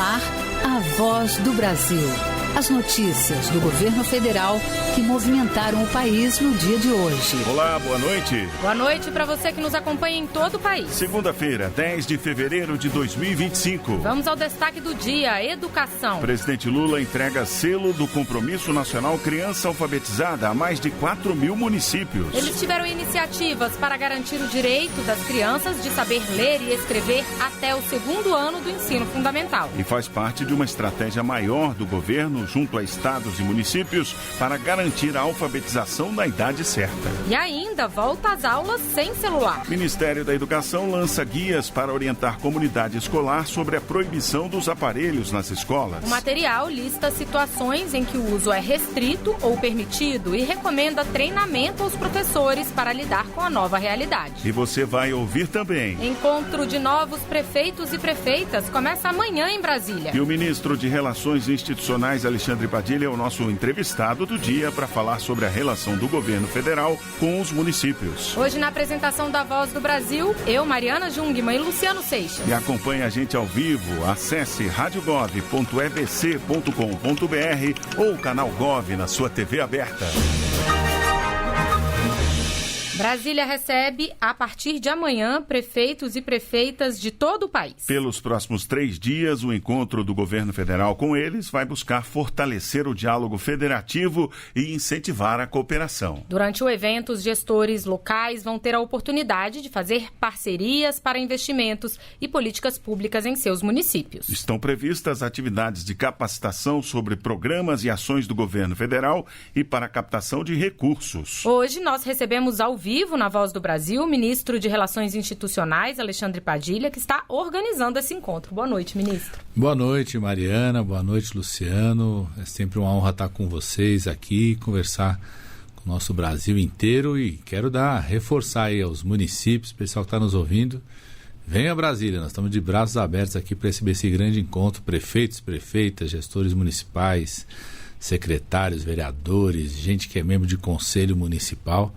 ar, a Voz do Brasil. As notícias do governo federal que movimentaram o país no dia de hoje. Olá, boa noite. Boa noite para você que nos acompanha em todo o país. Segunda-feira, 10 de fevereiro de 2025. Vamos ao destaque do dia, educação. Presidente Lula entrega selo do Compromisso Nacional Criança Alfabetizada a mais de 4 mil municípios. Eles tiveram iniciativas para garantir o direito das crianças de saber ler e escrever até o 2º ano do ensino fundamental. E faz parte de uma estratégia maior do governo junto a estados e municípios para garantir a alfabetização na idade certa. E ainda volta às aulas sem celular. Ministério da Educação lança guias para orientar comunidade escolar sobre a proibição dos aparelhos nas escolas. O material lista situações em que o uso é restrito ou permitido e recomenda treinamento aos professores para lidar com a nova realidade. E você vai ouvir também. Encontro de novos prefeitos e prefeitas começa amanhã em Brasília. E o ministro de Relações Institucionais, Alexandre Padilha, é o nosso entrevistado do dia para falar sobre a relação do governo federal com os municípios. Hoje, na apresentação da Voz do Brasil, eu, Mariana Jungmann e Luciano Seixas. E acompanhe a gente ao vivo. Acesse radiogov.ebc.com.br ou o canal Gov na sua TV aberta. Brasília recebe, a partir de amanhã, prefeitos e prefeitas de todo o país. Pelos próximos 3 dias, o encontro do governo federal com eles vai buscar fortalecer o diálogo federativo e incentivar a cooperação. Durante o evento, os gestores locais vão ter a oportunidade de fazer parcerias para investimentos e políticas públicas em seus municípios. Estão previstas atividades de capacitação sobre programas e ações do governo federal e para a captação de recursos. Hoje, nós recebemos ao vivo, na Voz do Brasil, o ministro de Relações Institucionais, Alexandre Padilha, que está organizando esse encontro. Boa noite, ministro. Boa noite, Mariana. Boa noite, Luciano. É sempre uma honra estar com vocês aqui, conversar com o nosso Brasil inteiro e quero reforçar aí aos municípios, pessoal que está nos ouvindo. Venha a Brasília, nós estamos de braços abertos aqui para esse grande encontro, prefeitos, prefeitas, gestores municipais, secretários, vereadores, gente que é membro de conselho municipal.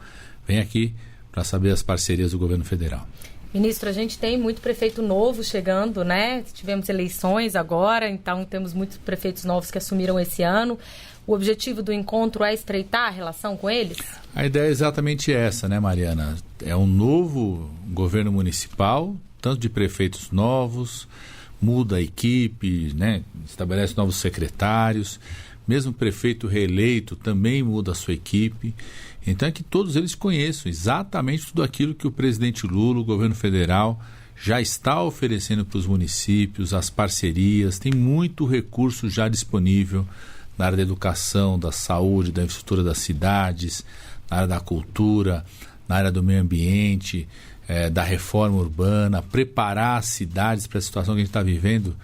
Vem aqui para saber as parcerias do governo federal. Ministro, a gente tem muito prefeito novo chegando, né? Tivemos eleições agora, então temos muitos prefeitos novos que assumiram esse ano. O objetivo do encontro é estreitar a relação com eles? A ideia é exatamente essa, né, Mariana? É um novo governo municipal, tanto de prefeitos novos, muda a equipe, né? Estabelece novos secretários. Mesmo o prefeito reeleito também muda a sua equipe. Então é que todos eles conheçam exatamente tudo aquilo que o presidente Lula, o governo federal, já está oferecendo para os municípios, as parcerias, tem muito recurso já disponível na área da educação, da saúde, da infraestrutura das cidades, na área da cultura, na área do meio ambiente, da reforma urbana, preparar as cidades para a situação que a gente está vivendo,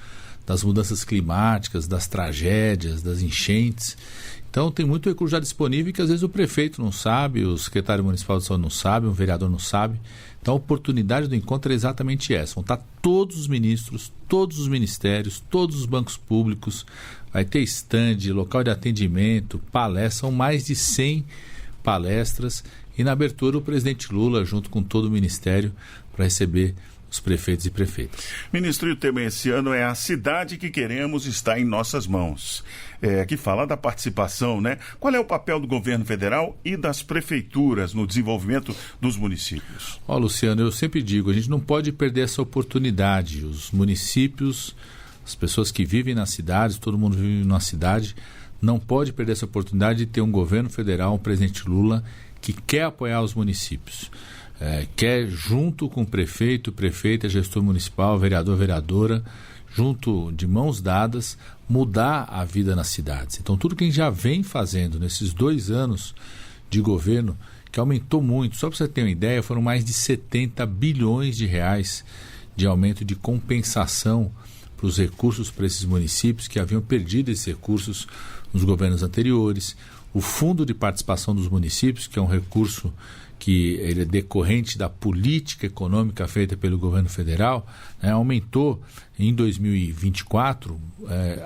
das mudanças climáticas, das tragédias, das enchentes. Então tem muito recurso já disponível que às vezes o prefeito não sabe, o secretário municipal de saúde não sabe, o vereador não sabe. Então a oportunidade do encontro é exatamente essa. Vão estar todos os ministros, todos os ministérios, todos os bancos públicos, vai ter stand, local de atendimento, palestras, são mais de 100 palestras e na abertura o presidente Lula junto com todo o ministério para receber os prefeitos e prefeitas. Ministro, e o tema esse ano é a cidade que queremos está em nossas mãos. Que fala da participação, né? Qual é o papel do governo federal e das prefeituras no desenvolvimento dos municípios? Luciano, eu sempre digo, a gente não pode perder essa oportunidade. Os municípios, as pessoas que vivem nas cidades, todo mundo vive numa cidade, não pode perder essa oportunidade de ter um governo federal, um presidente Lula, que quer apoiar os municípios. Quer, junto com o prefeito, prefeita, gestor municipal, vereador, vereadora, junto de mãos dadas, mudar a vida nas cidades. Então, tudo que a gente já vem fazendo nesses 2 anos de governo, que aumentou muito, só para você ter uma ideia, foram mais de 70 bilhões de reais de aumento de compensação para os recursos para esses municípios que haviam perdido esses recursos nos governos anteriores. O Fundo de Participação dos Municípios, que é um recurso que ele é decorrente da política econômica feita pelo governo federal, aumentou em 2024,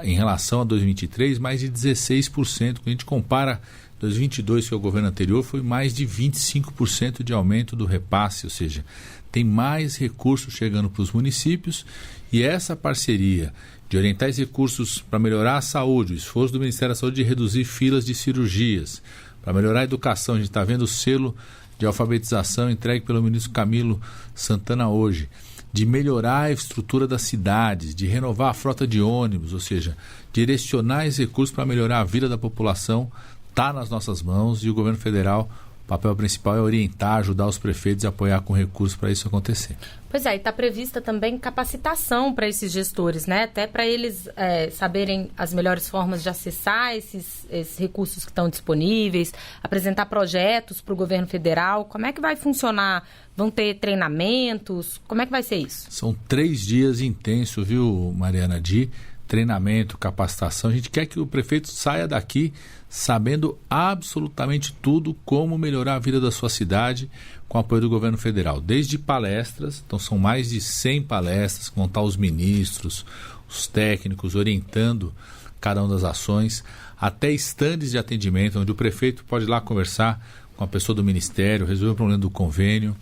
em relação a 2023, mais de 16%. Quando a gente compara 2022, que é o governo anterior, foi mais de 25% de aumento do repasse, ou seja, tem mais recursos chegando para os municípios e essa parceria de orientar esses recursos para melhorar a saúde, o esforço do Ministério da Saúde de reduzir filas de cirurgias, para melhorar a educação. A gente está vendo o selo de alfabetização entregue pelo ministro Camilo Santana hoje, de melhorar a estrutura das cidades, de renovar a frota de ônibus, ou seja, direcionar esses recursos para melhorar a vida da população, está nas nossas mãos, e o governo federal, o papel principal é orientar, ajudar os prefeitos e apoiar com recursos para isso acontecer. Pois é, e está prevista também capacitação para esses gestores, né? Até para eles saberem as melhores formas de acessar esses recursos que estão disponíveis, apresentar projetos para o governo federal. Como é que vai funcionar? Vão ter treinamentos? Como é que vai ser isso? São 3 dias intensos, viu, Mariana, de treinamento, capacitação. A gente quer que o prefeito saia daqui sabendo absolutamente tudo como melhorar a vida da sua cidade com o apoio do governo federal. Desde palestras, então são mais de 100 palestras, que vão estar os ministros, os técnicos orientando cada uma das ações, até estandes de atendimento, onde o prefeito pode ir lá conversar com a pessoa do ministério, resolver o problema do convênio,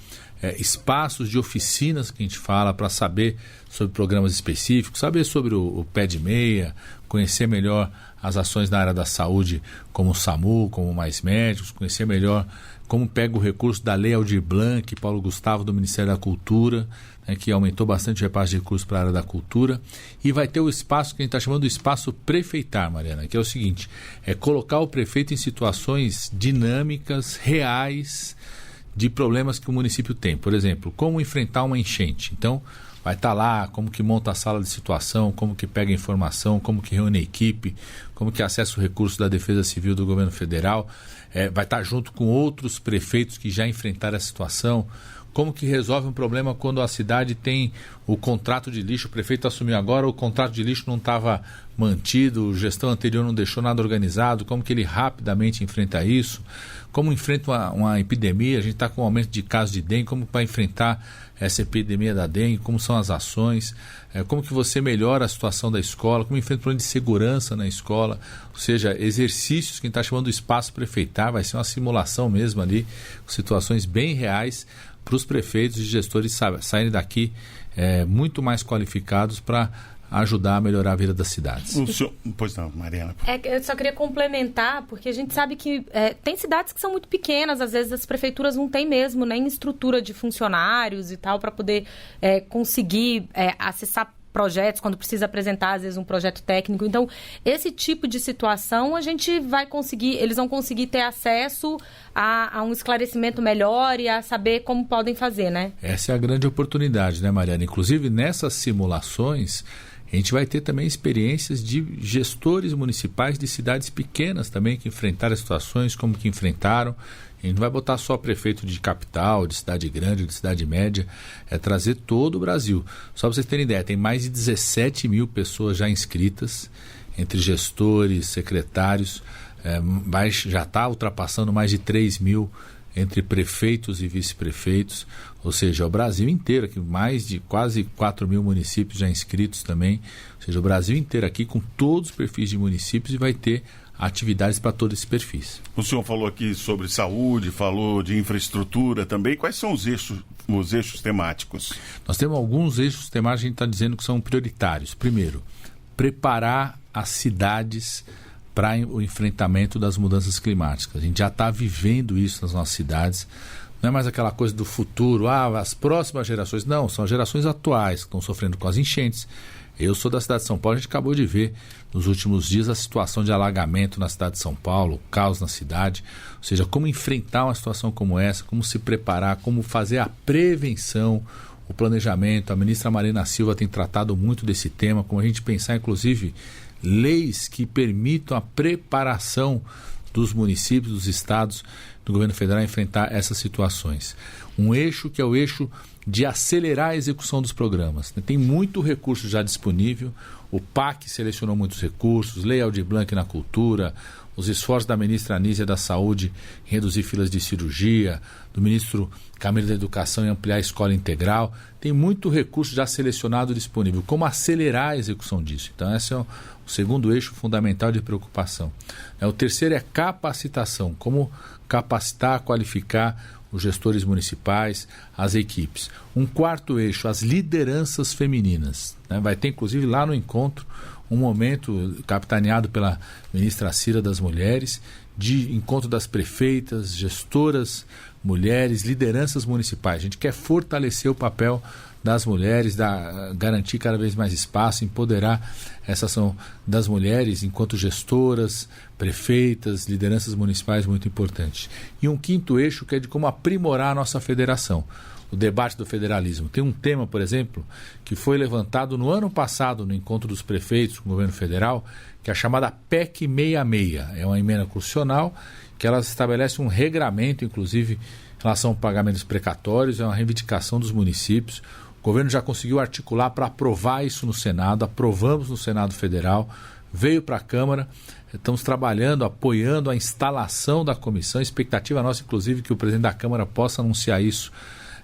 espaços de oficinas que a gente fala para saber sobre programas específicos, saber sobre o pé de meia, conhecer melhor as ações na área da saúde, como o SAMU, como Mais Médicos, conhecer melhor como pega o recurso da Lei Aldir Blanc, Paulo Gustavo do Ministério da Cultura, que aumentou bastante o repasse de recursos para a área da cultura, e vai ter o espaço que a gente está chamando de espaço prefeitar, Mariana, que é o seguinte, é colocar o prefeito em situações dinâmicas, reais, de problemas que o município tem. Por exemplo, como enfrentar uma enchente. Então, vai estar lá como que monta a sala de situação, como que pega informação, como que reúne a equipe, como que acessa o recurso da Defesa Civil do governo federal, vai estar junto com outros prefeitos que já enfrentaram a situação, como que resolve um problema quando a cidade tem o contrato de lixo, o prefeito assumiu agora, o contrato de lixo não estava mantido, a gestão anterior não deixou nada organizado, como que ele rapidamente enfrenta isso, como enfrenta uma epidemia, a gente está com um aumento de casos de dengue, como vai enfrentar essa epidemia da dengue, como são as ações, como que você melhora a situação da escola, como enfrenta o problema de segurança na escola, ou seja, exercícios que a gente está chamando do espaço prefeitar, vai ser uma simulação mesmo ali, com situações bem reais, para os prefeitos e gestores saírem daqui muito mais qualificados para ajudar a melhorar a vida das cidades. Pois não, Mariana. Eu só queria complementar, porque a gente sabe que tem cidades que são muito pequenas, às vezes as prefeituras não têm mesmo nem estrutura de funcionários e tal, para poder conseguir acessar projetos, quando precisa apresentar, às vezes, um projeto técnico. Então, esse tipo de situação, a gente vai conseguir, eles vão conseguir ter acesso a um esclarecimento melhor e a saber como podem fazer, né? Essa é a grande oportunidade, né, Mariana? Inclusive, nessas simulações, a gente vai ter também experiências de gestores municipais de cidades pequenas também, que enfrentaram situações como que enfrentaram. A gente não vai botar só prefeito de capital, de cidade grande, de cidade média, trazer todo o Brasil. Só para vocês terem ideia, tem mais de 17 mil pessoas já inscritas, entre gestores, secretários, já está ultrapassando mais de 3 mil entre prefeitos e vice-prefeitos, ou seja, o Brasil inteiro, aqui mais de quase 4 mil municípios já inscritos também, ou seja, o Brasil inteiro aqui com todos os perfis de municípios e vai ter atividades para todos esses perfis. O senhor falou aqui sobre saúde, falou de infraestrutura também. Quais são os eixos temáticos? Nós temos alguns eixos temáticos que a gente está dizendo que são prioritários. Primeiro, preparar as cidades para o enfrentamento das mudanças climáticas. A gente já está vivendo isso nas nossas cidades. Não é mais aquela coisa do futuro, as próximas gerações. Não, são as gerações atuais que estão sofrendo com as enchentes. Eu sou da cidade de São Paulo, a gente acabou de ver nos últimos dias a situação de alagamento na cidade de São Paulo, o caos na cidade, ou seja, como enfrentar uma situação como essa, como se preparar, como fazer a prevenção, o planejamento. A ministra Marina Silva tem tratado muito desse tema, como a gente pensar inclusive leis que permitam a preparação dos municípios, dos estados, do governo federal a enfrentar essas situações. Um eixo que é o eixo de acelerar a execução dos programas. Tem muito recurso já disponível, o PAC selecionou muitos recursos, Lei Aldir Blanc na cultura, os esforços da ministra Anísia da Saúde em reduzir filas de cirurgia, do ministro Camilo da Educação em ampliar a escola integral. Tem muito recurso já selecionado disponível. Como acelerar a execução disso? Então, esse é o segundo eixo fundamental de preocupação. O terceiro é capacitação. Como capacitar, qualificar os gestores municipais, as equipes. Um quarto eixo, as lideranças femininas, né? Vai ter, inclusive, lá no encontro, um momento capitaneado pela ministra Cira das Mulheres, de encontro das prefeitas, gestoras, mulheres, lideranças municipais. A gente quer fortalecer o papel das mulheres, garantir cada vez mais espaço, empoderar essa ação das mulheres enquanto gestoras, prefeitas, lideranças municipais, muito importante. E um quinto eixo que é de como aprimorar a nossa federação, o debate do federalismo. Tem um tema, por exemplo, que foi levantado no ano passado no encontro dos prefeitos com o governo federal, que é a chamada PEC 66. É uma emenda constitucional que ela estabelece um regramento, inclusive, em relação a pagamentos precatórios, é uma reivindicação dos municípios. O governo já conseguiu articular para aprovar isso no Senado, aprovamos no Senado Federal, veio para a Câmara, estamos trabalhando, apoiando a instalação da comissão, expectativa nossa, inclusive, que o presidente da Câmara possa anunciar isso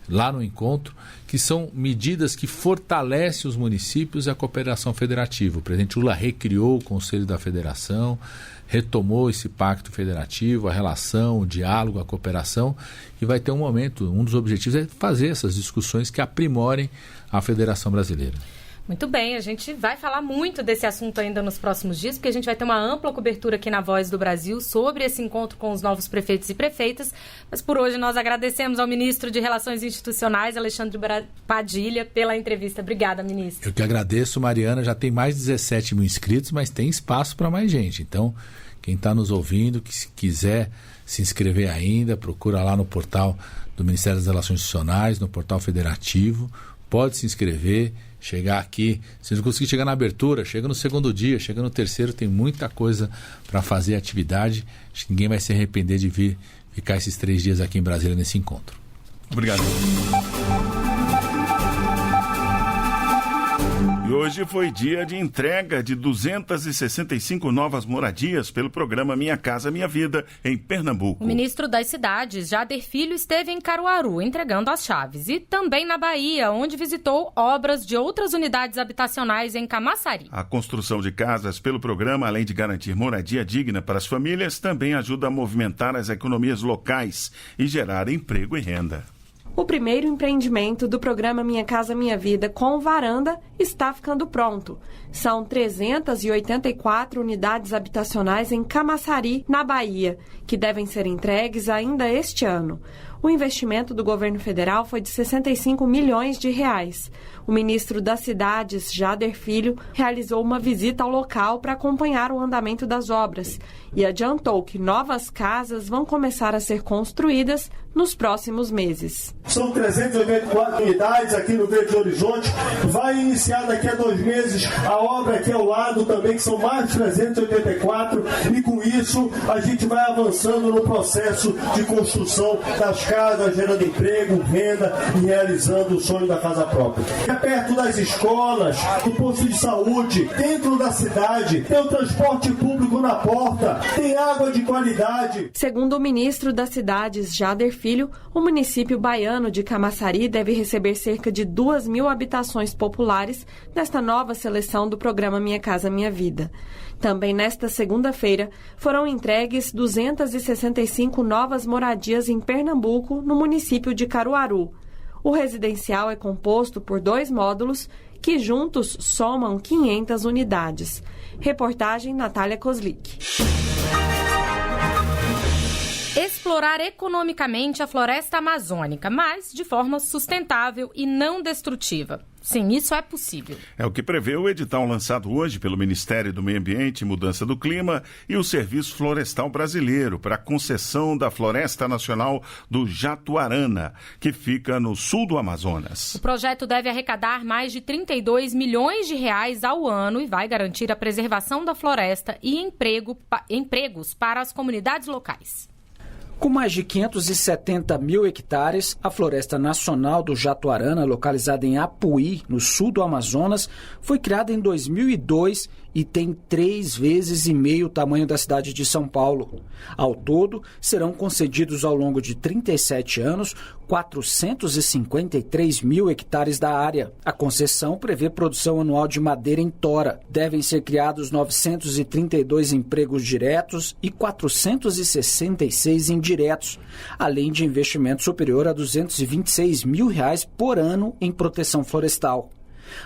lá no encontro, que são medidas que fortalecem os municípios e a cooperação federativa. O presidente Lula recriou o Conselho da Federação, retomou esse pacto federativo, a relação, o diálogo, a cooperação, e vai ter um momento, um dos objetivos é fazer essas discussões que aprimorem a Federação Brasileira. Muito bem, a gente vai falar muito desse assunto ainda nos próximos dias, porque a gente vai ter uma ampla cobertura aqui na Voz do Brasil sobre esse encontro com os novos prefeitos e prefeitas. Mas por hoje nós agradecemos ao ministro de Relações Institucionais, Alexandre Padilha, pela entrevista. Obrigada, ministro. Eu que agradeço, Mariana. Já tem mais de 17 mil inscritos, mas tem espaço para mais gente. Então, quem está nos ouvindo, que se quiser se inscrever ainda, procura lá no portal do Ministério das Relações Institucionais, no portal federativo, pode se inscrever. Chegar aqui, se não conseguir chegar na abertura, chega no segundo dia, chega no terceiro, tem muita coisa para fazer atividade. Acho que ninguém vai se arrepender de vir ficar esses 3 dias aqui em Brasília nesse encontro. Obrigado. E hoje foi dia de entrega de 265 novas moradias pelo programa Minha Casa Minha Vida, em Pernambuco. O ministro das Cidades, Jader Filho, esteve em Caruaru entregando as chaves. E também na Bahia, onde visitou obras de outras unidades habitacionais em Camaçari. A construção de casas pelo programa, além de garantir moradia digna para as famílias, também ajuda a movimentar as economias locais e gerar emprego e renda. O primeiro empreendimento do programa Minha Casa Minha Vida com varanda está ficando pronto. São 384 unidades habitacionais em Camaçari, na Bahia, que devem ser entregues ainda este ano. O investimento do governo federal foi de 65 milhões de reais. O ministro das Cidades, Jader Filho, realizou uma visita ao local para acompanhar o andamento das obras e adiantou que novas casas vão começar a ser construídas nos próximos meses. São 384 unidades aqui no Verde Horizonte. Vai iniciar daqui a 2 meses a obra aqui ao lado também, que são mais 384. E com isso a gente vai avançando no processo de construção das casas, gerando emprego, renda e realizando o sonho da casa própria. É perto das escolas, do posto de saúde, dentro da cidade, tem o transporte público na porta, tem água de qualidade. Segundo o ministro das Cidades, Jader Filho, o município baiano de Camaçari deve receber cerca de 2.000 habitações populares nesta nova seleção do programa Minha Casa Minha Vida. Também nesta segunda-feira foram entregues 265 novas moradias em Pernambuco, no município de Caruaru. O residencial é composto por 2 módulos que juntos somam 500 unidades. Reportagem Natália Kozlik. Explorar economicamente a floresta amazônica, mas de forma sustentável e não destrutiva. Sim, isso é possível. É o que prevê o edital lançado hoje pelo Ministério do Meio Ambiente e Mudança do Clima e o Serviço Florestal Brasileiro para a concessão da Floresta Nacional do Jatuarana, que fica no sul do Amazonas. O projeto deve arrecadar mais de 32 milhões de reais ao ano e vai garantir a preservação da floresta e empregos para as comunidades locais. Com mais de 570 mil hectares, a Floresta Nacional do Jatuarana, localizada em Apuí, no sul do Amazonas, foi criada em 2002 e tem 3,5 vezes o tamanho da cidade de São Paulo. Ao todo, serão concedidos ao longo de 37 anos 453 mil hectares da área. A concessão prevê produção anual de madeira em tora. Devem ser criados 932 empregos diretos e 466 indiretos, além de investimento superior a R$226 mil por ano em proteção florestal.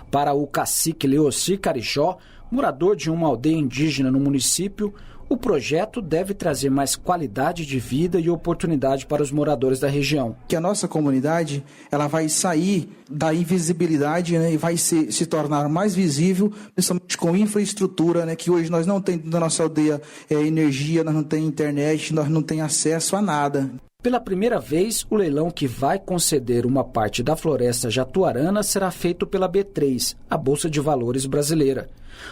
Para o cacique Leocir Carijó, morador de uma aldeia indígena no município, o projeto deve trazer mais qualidade de vida e oportunidade para os moradores da região. Que a nossa comunidade ela vai sair da invisibilidade, né, e vai se tornar mais visível, principalmente com infraestrutura, né, que hoje nós não temos na nossa aldeia energia, nós não temos internet, nós não temos acesso a nada. Pela primeira vez, o leilão que vai conceder uma parte da floresta jatuarana será feito pela B3, a Bolsa de Valores brasileira.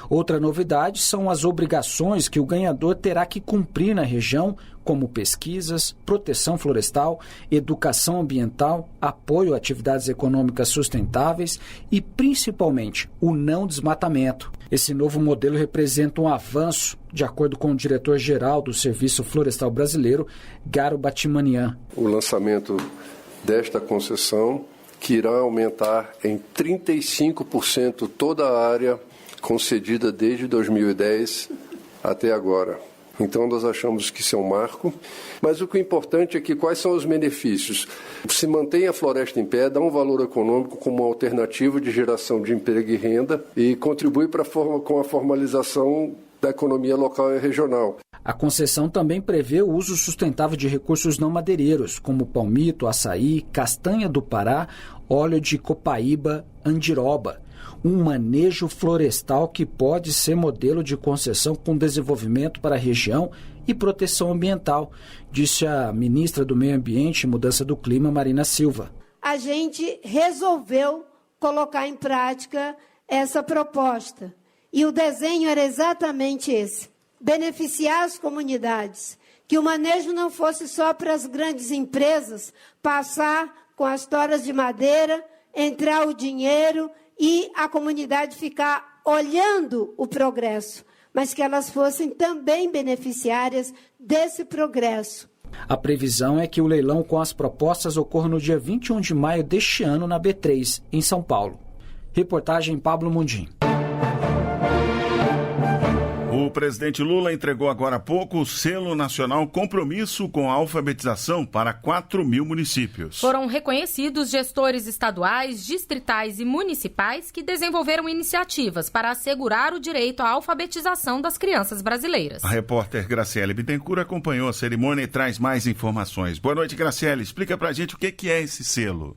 Outra novidade são as obrigações que o ganhador terá que cumprir na região, como pesquisas, proteção florestal, educação ambiental, apoio a atividades econômicas sustentáveis e, principalmente, o não desmatamento. Esse novo modelo representa um avanço, de acordo com o diretor-geral do Serviço Florestal Brasileiro, Garo Batimanian. O lançamento desta concessão, que irá aumentar em 35% toda a área concedida desde 2010 até agora. Então nós achamos que isso é um marco, mas o que é importante é que quais são os benefícios? Se mantém a floresta em pé, dá um valor econômico como uma alternativa de geração de emprego e renda e contribui com a formalização da economia local e regional. A concessão também prevê o uso sustentável de recursos não madeireiros, como palmito, açaí, castanha do Pará, óleo de copaíba, andiroba. Um manejo florestal que pode ser modelo de concessão com desenvolvimento para a região e proteção ambiental, disse a ministra do Meio Ambiente e Mudança do Clima, Marina Silva. A gente resolveu colocar em prática essa proposta. E o desenho era exatamente esse: beneficiar as comunidades, que o manejo não fosse só para as grandes empresas passar com as toras de madeira, entrar o dinheiro e a comunidade ficar olhando o progresso, mas que elas fossem também beneficiárias desse progresso. A previsão é que o leilão com as propostas ocorra no dia 21 de maio deste ano na B3, em São Paulo. Reportagem Pablo Mundim. O presidente Lula entregou agora há pouco o selo nacional Compromisso com a Alfabetização para 4 mil municípios. Foram reconhecidos gestores estaduais, distritais e municipais que desenvolveram iniciativas para assegurar o direito à alfabetização das crianças brasileiras. A repórter Graciele Bittencourt acompanhou a cerimônia e traz mais informações. Boa noite, Graciele. Explica pra gente o que é esse selo.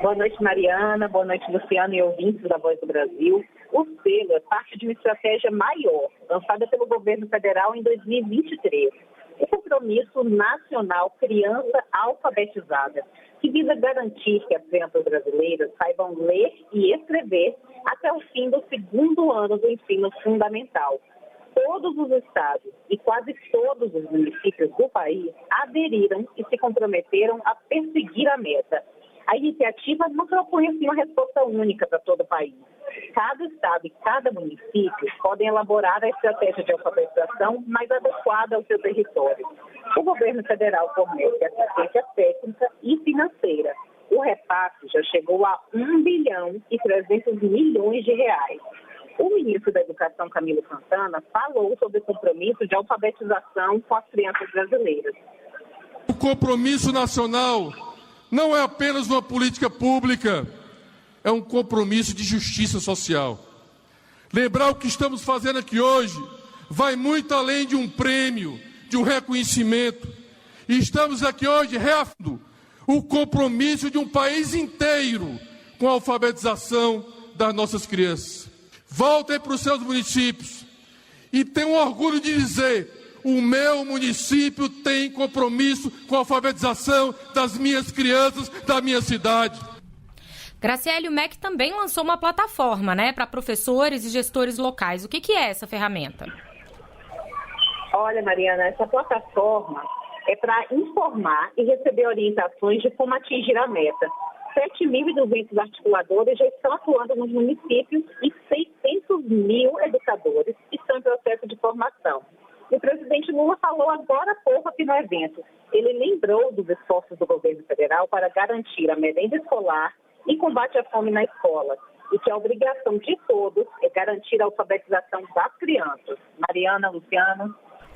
Boa noite, Mariana. Boa noite, Luciano e ouvintes da Voz do Brasil. O selo é parte de uma estratégia maior, lançada pelo governo federal em 2023. O Compromisso Nacional Criança Alfabetizada, que visa garantir que as crianças brasileiras saibam ler e escrever até o fim do 2º ano do ensino fundamental. Todos os estados e quase todos os municípios do país aderiram e se comprometeram a perseguir a meta. A iniciativa não propõe assim uma resposta única para todo o país. Cada estado e cada município podem elaborar a estratégia de alfabetização mais adequada ao seu território. O governo federal fornece assistência técnica e financeira. O repasse já chegou a R$1 bilhão e 300 milhões de reais. O ministro da Educação, Camilo Santana, falou sobre o compromisso de alfabetização com as crianças brasileiras. O compromisso nacional não é apenas uma política pública, é um compromisso de justiça social. Lembrar o que estamos fazendo aqui hoje vai muito além de um prêmio, de um reconhecimento. E estamos aqui hoje reafirmando o compromisso de um país inteiro com a alfabetização das nossas crianças. Voltem para os seus municípios e tenham orgulho de dizer: o meu município tem compromisso com a alfabetização das minhas crianças, da minha cidade. Graciele, o MEC também lançou uma plataforma, para professores e gestores locais. O que é essa ferramenta? Olha, Mariana, essa plataforma é para informar e receber orientações de como atingir a meta. 7.200 articuladores já estão atuando nos municípios e 600 mil educadores estão em processo de formação. E o presidente Lula falou agora há pouco aqui no evento. Ele lembrou dos esforços do governo federal para garantir a merenda escolar e combate à fome na escola. E que a obrigação de todos é garantir a alfabetização das crianças. Mariana, Luciano.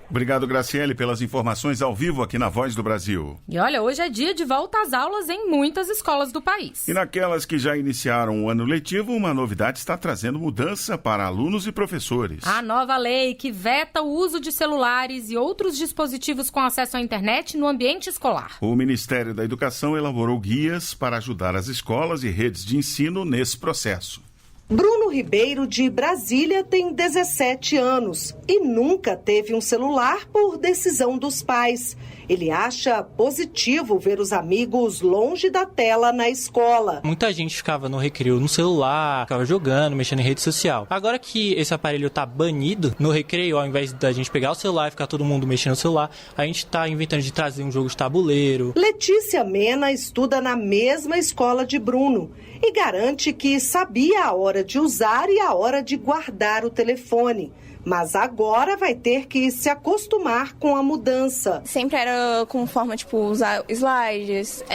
Obrigado, Graciele, pelas informações ao vivo aqui na Voz do Brasil. E olha, hoje é dia de volta às aulas em muitas escolas do país. E naquelas que já iniciaram o ano letivo, uma novidade está trazendo mudança para alunos e professores. A nova lei que veta o uso de celulares e outros dispositivos com acesso à internet no ambiente escolar. O Ministério da Educação elaborou guias para ajudar as escolas e redes de ensino nesse processo. Bruno Ribeiro, de Brasília, tem 17 anos e nunca teve um celular por decisão dos pais. Ele acha positivo ver os amigos longe da tela na escola. Muita gente ficava no recreio no celular, ficava jogando, mexendo em rede social. Agora que esse aparelho está banido, no recreio, ao invés da gente pegar o celular e ficar todo mundo mexendo no celular, a gente está inventando de trazer um jogo de tabuleiro. Letícia Mena estuda na mesma escola de Bruno e garante que sabia a hora de usar e a hora de guardar o telefone. Mas agora vai ter que se acostumar com a mudança. Sempre era com forma, usar slides,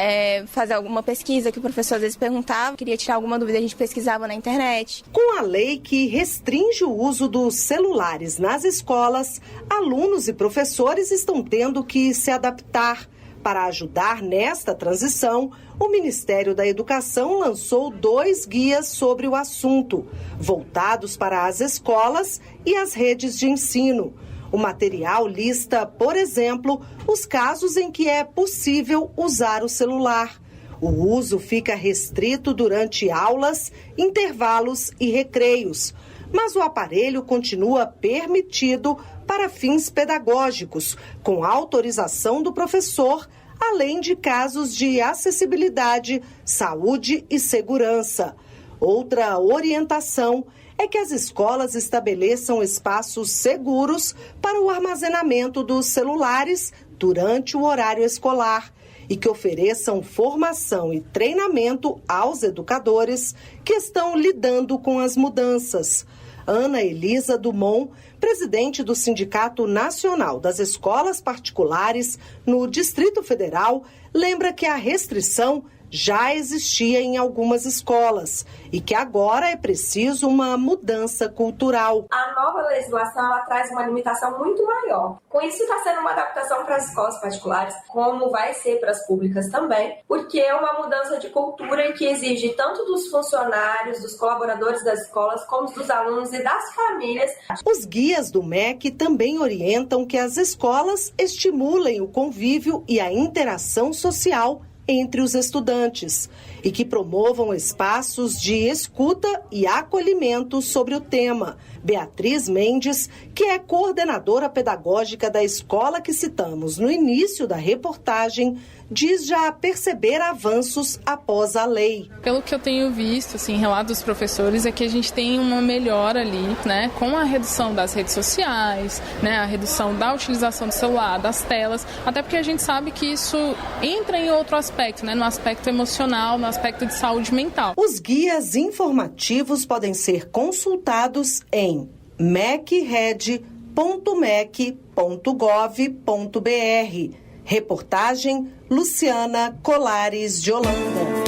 fazer alguma pesquisa que o professor às vezes perguntava, queria tirar alguma dúvida, a gente pesquisava na internet. Com a lei que restringe o uso dos celulares nas escolas, alunos e professores estão tendo que se adaptar. Para ajudar nesta transição, o Ministério da Educação lançou 2 guias sobre o assunto, voltados para as escolas e as redes de ensino. O material lista, por exemplo, os casos em que é possível usar o celular. O uso fica restrito durante aulas, intervalos e recreios, mas o aparelho continua permitido para fins pedagógicos, com autorização do professor, além de casos de acessibilidade, saúde e segurança. Outra orientação é que as escolas estabeleçam espaços seguros para o armazenamento dos celulares durante o horário escolar e que ofereçam formação e treinamento aos educadores que estão lidando com as mudanças. Ana Elisa Dumont, presidente do Sindicato Nacional das Escolas Particulares no Distrito Federal, lembra que a restrição já existia em algumas escolas e que agora é preciso uma mudança cultural. A nova legislação ela traz uma limitação muito maior. Com isso está sendo uma adaptação para as escolas particulares, como vai ser para as públicas também, porque é uma mudança de cultura que exige tanto dos funcionários, dos colaboradores das escolas, como dos alunos e das famílias. Os guias do MEC também orientam que as escolas estimulem o convívio e a interação social entre os estudantes e que promovam espaços de escuta e acolhimento sobre o tema. Beatriz Mendes, que é coordenadora pedagógica da escola que citamos no início da reportagem, diz já perceber avanços após a lei. Pelo que eu tenho visto, em relatos dos professores, é que a gente tem uma melhora ali, com a redução das redes sociais, a redução da utilização do celular, das telas, até porque a gente sabe que isso entra em outro aspecto, no aspecto emocional, no aspecto de saúde mental. Os guias informativos podem ser consultados em mecred.mec.gov.br. Reportagem Luciana Colares de Holanda.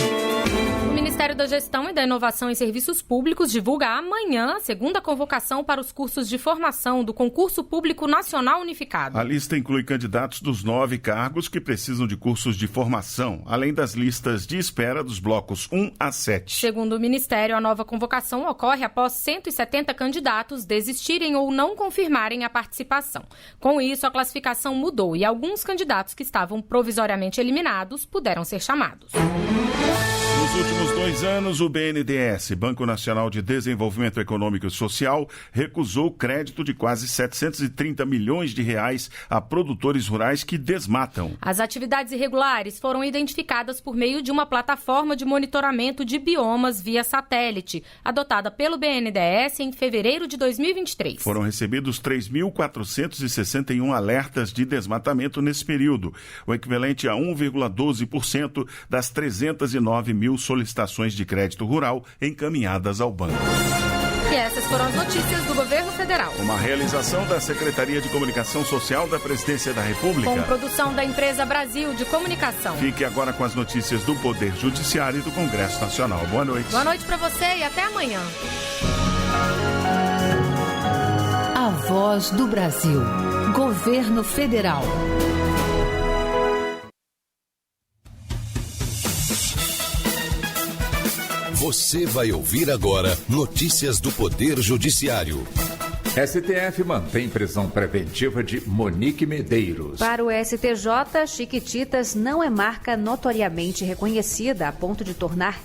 O Ministério da Gestão e da Inovação em Serviços Públicos divulga amanhã a segunda convocação para os cursos de formação do Concurso Público Nacional Unificado. A lista inclui candidatos dos 9 cargos que precisam de cursos de formação, além das listas de espera dos blocos 1 a 7. Segundo o Ministério, a nova convocação ocorre após 170 candidatos desistirem ou não confirmarem a participação. Com isso, a classificação mudou e alguns candidatos que estavam provisoriamente eliminados puderam ser chamados. Nos últimos 2 anos, o BNDES, Banco Nacional de Desenvolvimento Econômico e Social, recusou crédito de quase 730 milhões de reais a produtores rurais que desmatam. As atividades irregulares foram identificadas por meio de uma plataforma de monitoramento de biomas via satélite, adotada pelo BNDES em fevereiro de 2023. Foram recebidos 3.461 alertas de desmatamento nesse período, o equivalente a 1,12% das 309 mil mil solicitações de crédito rural encaminhadas ao banco. E essas foram as notícias do Governo Federal. Uma realização da Secretaria de Comunicação Social da Presidência da República. Com produção da Empresa Brasil de Comunicação. Fique agora com as notícias do Poder Judiciário e do Congresso Nacional. Boa noite. Boa noite para você e até amanhã. A Voz do Brasil. Governo Federal. Você vai ouvir agora notícias do Poder Judiciário. STF mantém prisão preventiva de Monique Medeiros. Para o STJ, Chiquititas não é marca notoriamente reconhecida a ponto de tornar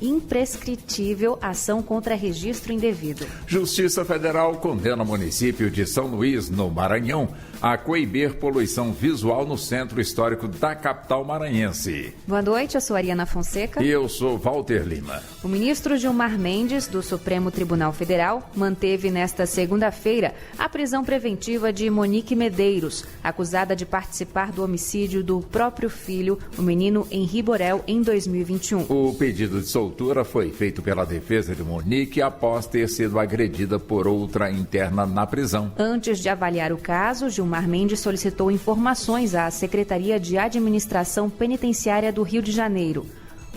imprescritível ação contra registro indevido. Justiça Federal condena o município de São Luís, no Maranhão, a coibir poluição visual no centro histórico da capital maranhense. Boa noite, eu sou Ariana Fonseca. E eu sou Walter Lima. O ministro Gilmar Mendes, do Supremo Tribunal Federal, manteve nesta segunda-feira a prisão preventiva de Monique Medeiros, acusada de participar do homicídio do próprio filho, o menino Henri Borel, em 2021. O pedido de soltura foi feito pela defesa de Monique após ter sido agredida por outra interna na prisão. Antes de avaliar o caso, Gilmar Mendes solicitou informações à Secretaria de Administração Penitenciária do Rio de Janeiro.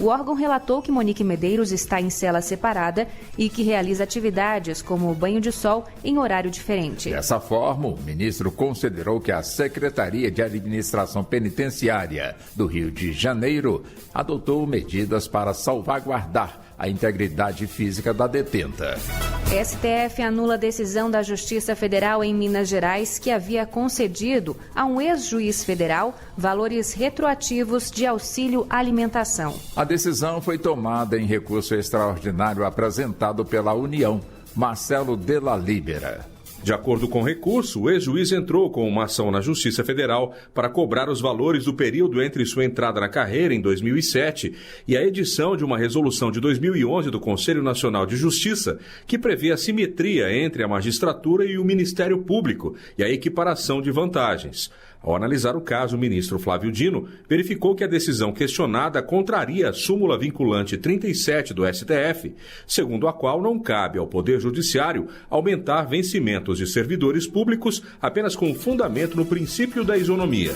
O órgão relatou que Monique Medeiros está em cela separada e que realiza atividades como banho de sol em horário diferente. Dessa forma, o ministro considerou que a Secretaria de Administração Penitenciária do Rio de Janeiro adotou medidas para salvaguardar a integridade física da detenta. STF anula a decisão da Justiça Federal em Minas Gerais que havia concedido a um ex-juiz federal valores retroativos de auxílio alimentação. A decisão foi tomada em recurso extraordinário apresentado pela União. Marcelo Della Libera. De acordo com o recurso, o ex-juiz entrou com uma ação na Justiça Federal para cobrar os valores do período entre sua entrada na carreira, em 2007, e a edição de uma resolução de 2011 do Conselho Nacional de Justiça, que prevê a simetria entre a magistratura e o Ministério Público e a equiparação de vantagens. Ao analisar o caso, o ministro Flávio Dino verificou que a decisão questionada contraria a súmula vinculante 37 do STF, segundo a qual não cabe ao Poder Judiciário aumentar vencimentos de servidores públicos apenas com fundamento no princípio da isonomia.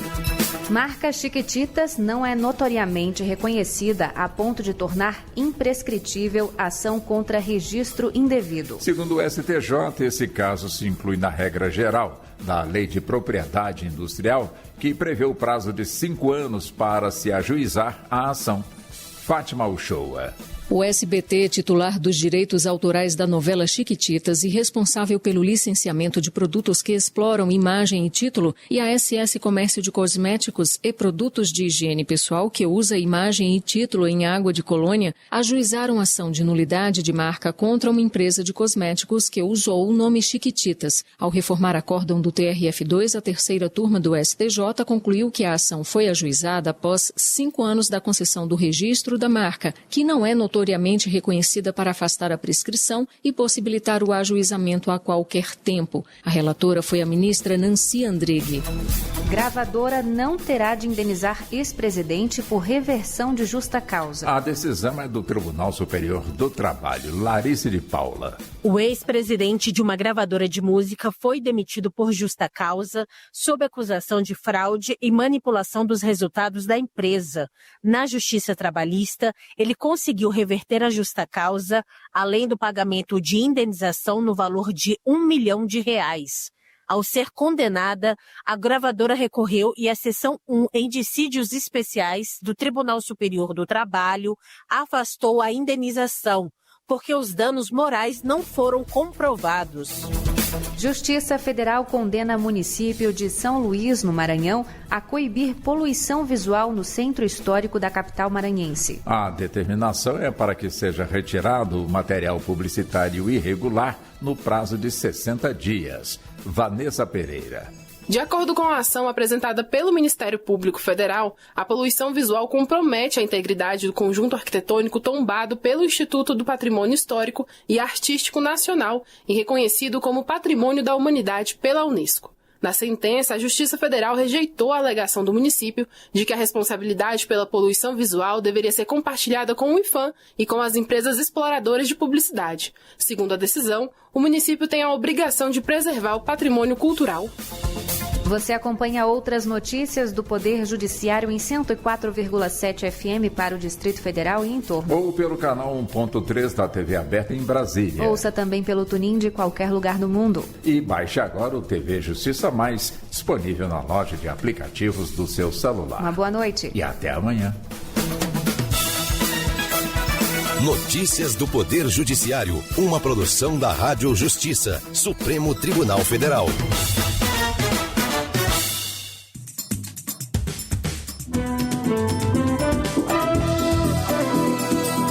Marca Chiquititas não é notoriamente reconhecida a ponto de tornar imprescritível ação contra registro indevido. Segundo o STJ, esse caso se inclui na regra geral da Lei de Propriedade Industrial, que prevê o prazo de 5 anos para se ajuizar a ação. Fátima Uchoa. O SBT, titular dos direitos autorais da novela Chiquititas e responsável pelo licenciamento de produtos que exploram imagem e título, e a SS Comércio de Cosméticos e Produtos de Higiene Pessoal, que usa imagem e título em Água de Colônia, ajuizaram ação de nulidade de marca contra uma empresa de cosméticos que usou o nome Chiquititas. Ao reformar acórdão do TRF2, a terceira turma do STJ concluiu que a ação foi ajuizada após 5 anos da concessão do registro da marca, que não é notoriamente reconhecida para afastar a prescrição e possibilitar o ajuizamento a qualquer tempo. A relatora foi a ministra Nancy Andrighi. Gravadora não terá de indenizar ex-presidente por reversão de justa causa. A decisão é do Tribunal Superior do Trabalho. Larissa de Paula. O ex-presidente de uma gravadora de música foi demitido por justa causa, sob acusação de fraude e manipulação dos resultados da empresa. Na Justiça Trabalhista, ele conseguiu reverter a justa causa, além do pagamento de indenização no valor de R$1 milhão. Ao ser condenada, a gravadora recorreu e a Seção 1 em dissídios especiais do Tribunal Superior do Trabalho afastou a indenização, porque os danos morais não foram comprovados. Justiça Federal condena município de São Luís, no Maranhão, a coibir poluição visual no centro histórico da capital maranhense. A determinação é para que seja retirado o material publicitário irregular no prazo de 60 dias. Vanessa Pereira. De acordo com a ação apresentada pelo Ministério Público Federal, a poluição visual compromete a integridade do conjunto arquitetônico tombado pelo Instituto do Patrimônio Histórico e Artístico Nacional e reconhecido como Patrimônio da Humanidade pela Unesco. Na sentença, a Justiça Federal rejeitou a alegação do município de que a responsabilidade pela poluição visual deveria ser compartilhada com o IPHAN e com as empresas exploradoras de publicidade. Segundo a decisão, o município tem a obrigação de preservar o patrimônio cultural. Você acompanha outras notícias do Poder Judiciário em 104,7 FM para o Distrito Federal e em torno. Ou pelo canal 1.3 da TV aberta em Brasília. Ouça também pelo TuneIn de qualquer lugar do mundo. E baixe agora o TV Justiça Mais, disponível na loja de aplicativos do seu celular. Uma boa noite. E até amanhã. Notícias do Poder Judiciário, uma produção da Rádio Justiça, Supremo Tribunal Federal.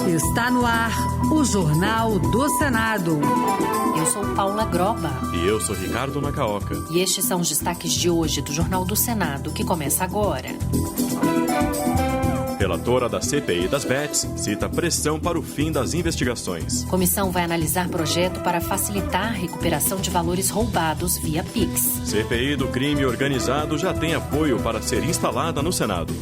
Está no ar o Jornal do Senado. Eu sou Paula Groba. E eu sou Ricardo Nacaoca. E estes são os destaques de hoje do Jornal do Senado, que começa agora. Relatora da CPI das Bets cita pressão para o fim das investigações. Comissão vai analisar projeto para facilitar a recuperação de valores roubados via Pix. CPI do crime organizado já tem apoio para ser instalada no Senado.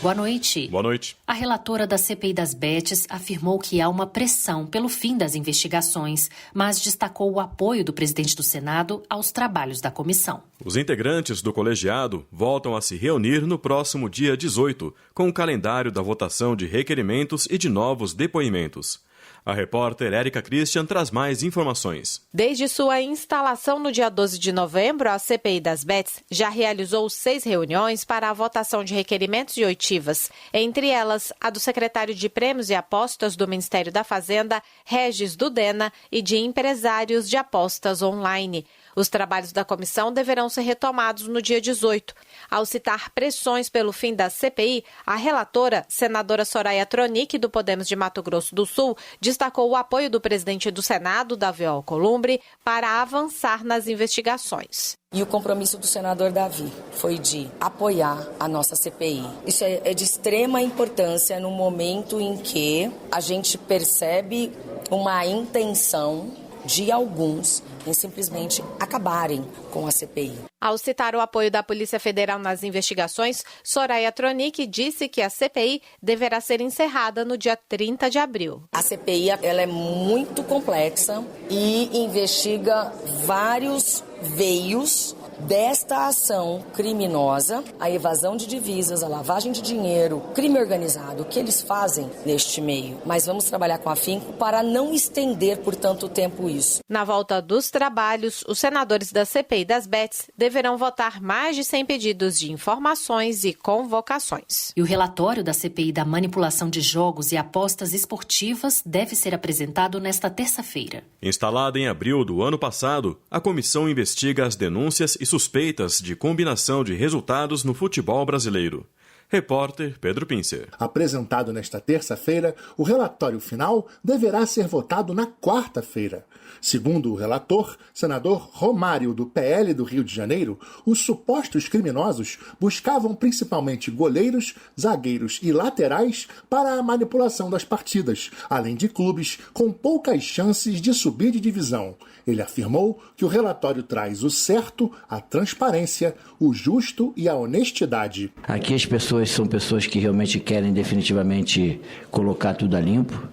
Boa noite. Boa noite. A relatora da CPI das Bets afirmou que há uma pressão pelo fim das investigações, mas destacou o apoio do presidente do Senado aos trabalhos da comissão. Os integrantes do colegiado voltam a se reunir no próximo dia 18, com o calendário da votação de requerimentos e de novos depoimentos. A repórter Érica Christian traz mais informações. Desde sua instalação no dia 12 de novembro, a CPI das Bets já realizou 6 reuniões para a votação de requerimentos e oitivas, entre elas a do secretário de Prêmios e Apostas do Ministério da Fazenda, Regis Dudena, e de empresários de apostas online. Os trabalhos da comissão deverão ser retomados no dia 18. Ao citar pressões pelo fim da CPI, a relatora, senadora Soraya Tronic, do Podemos de Mato Grosso do Sul, destacou o apoio do presidente do Senado, Davi Alcolumbre, para avançar nas investigações. E o compromisso do senador Davi foi de apoiar a nossa CPI. Isso é de extrema importância no momento em que a gente percebe uma intenção de alguns em simplesmente acabarem com a CPI. Ao citar o apoio da Polícia Federal nas investigações, Soraya Tronic disse que a CPI deverá ser encerrada no dia 30 de abril. A CPI ela é muito complexa e investiga vários veios desta ação criminosa, a evasão de divisas, a lavagem de dinheiro, crime organizado, o que eles fazem neste meio. Mas vamos trabalhar com afinco para não estender por tanto tempo isso. Na volta dos trabalhos, os senadores da CPI das Bets deverão votar mais de 100 pedidos de informações e convocações. E o relatório da CPI da manipulação de jogos e apostas esportivas deve ser apresentado nesta terça-feira. Instalada em abril do ano passado, a comissão investiga as denúncias e suspeitas de combinação de resultados no futebol brasileiro. Repórter Pedro Pincer. Apresentado nesta terça-feira, o relatório final deverá ser votado na quarta-feira. Segundo o relator, senador Romário, do PL do Rio de Janeiro, os supostos criminosos buscavam principalmente goleiros, zagueiros e laterais para a manipulação das partidas, além de clubes com poucas chances de subir de divisão. Ele afirmou que o relatório traz o certo, a transparência, o justo e a honestidade. Aqui as pessoas são pessoas que realmente querem definitivamente colocar tudo a limpo,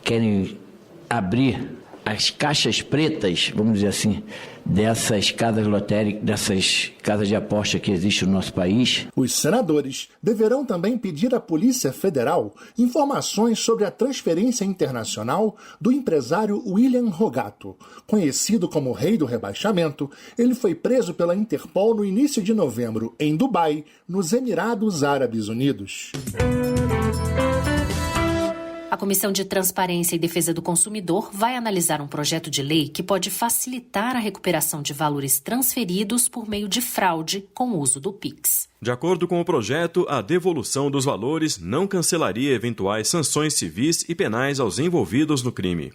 querem abrir as caixas pretas, vamos dizer assim, dessas casas lotéricas, dessas casas de aposta que existem no nosso país. Os senadores deverão também pedir à Polícia Federal informações sobre a transferência internacional do empresário William Rogato. Conhecido como Rei do Rebaixamento, ele foi preso pela Interpol no início de novembro, em Dubai, nos Emirados Árabes Unidos. A Comissão de Transparência e Defesa do Consumidor vai analisar um projeto de lei que pode facilitar a recuperação de valores transferidos por meio de fraude com o uso do Pix. De acordo com o projeto, a devolução dos valores não cancelaria eventuais sanções civis e penais aos envolvidos no crime.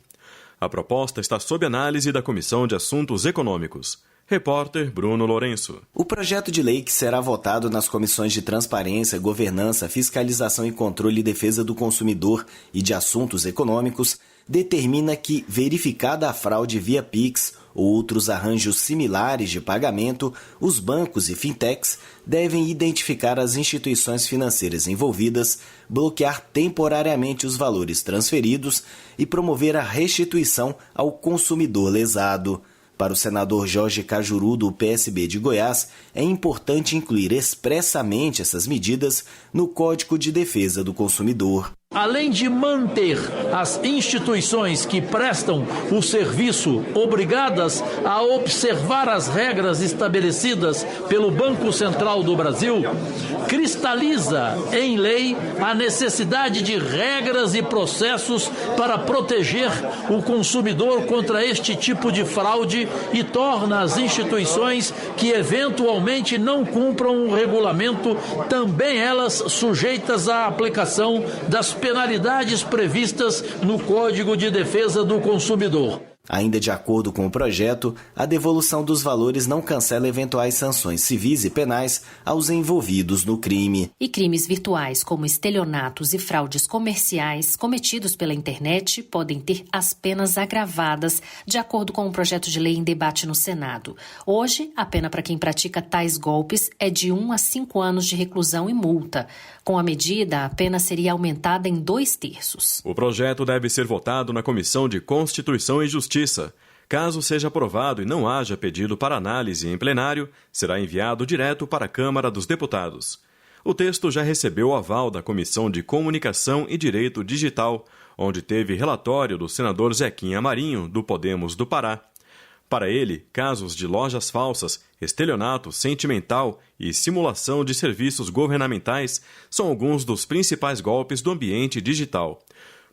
A proposta está sob análise da Comissão de Assuntos Econômicos. Repórter Bruno Lourenço. O projeto de lei que será votado nas comissões de Transparência, Governança, Fiscalização e Controle e Defesa do Consumidor e de Assuntos Econômicos determina que, verificada a fraude via Pix ou outros arranjos similares de pagamento, os bancos e fintechs devem identificar as instituições financeiras envolvidas, bloquear temporariamente os valores transferidos e promover a restituição ao consumidor lesado. Para o senador Jorge Cajuru, do PSB de Goiás, é importante incluir expressamente essas medidas no Código de Defesa do Consumidor. Além de manter as instituições que prestam o serviço obrigadas a observar as regras estabelecidas pelo Banco Central do Brasil, cristaliza em lei a necessidade de regras e processos para proteger o consumidor contra este tipo de fraude e torna as instituições que eventualmente não cumpram o regulamento também elas sujeitas à aplicação das penalidades previstas no Código de Defesa do Consumidor. Ainda de acordo com o projeto, a devolução dos valores não cancela eventuais sanções civis e penais aos envolvidos no crime. E crimes virtuais, como estelionatos e fraudes comerciais cometidos pela internet, podem ter as penas agravadas, de acordo com o projeto de lei em debate no Senado. Hoje, a pena para quem pratica tais golpes é de 1 a 5 anos de reclusão e multa. Com a medida, a pena seria aumentada em 2/3. O projeto deve ser votado na Comissão de Constituição e Justiça. Caso seja aprovado e não haja pedido para análise em plenário, será enviado direto para a Câmara dos Deputados. O texto já recebeu o aval da Comissão de Comunicação e Direito Digital, onde teve relatório do senador Zequinha Marinho, do Podemos do Pará. Para ele, casos de lojas falsas, estelionato sentimental e simulação de serviços governamentais são alguns dos principais golpes do ambiente digital.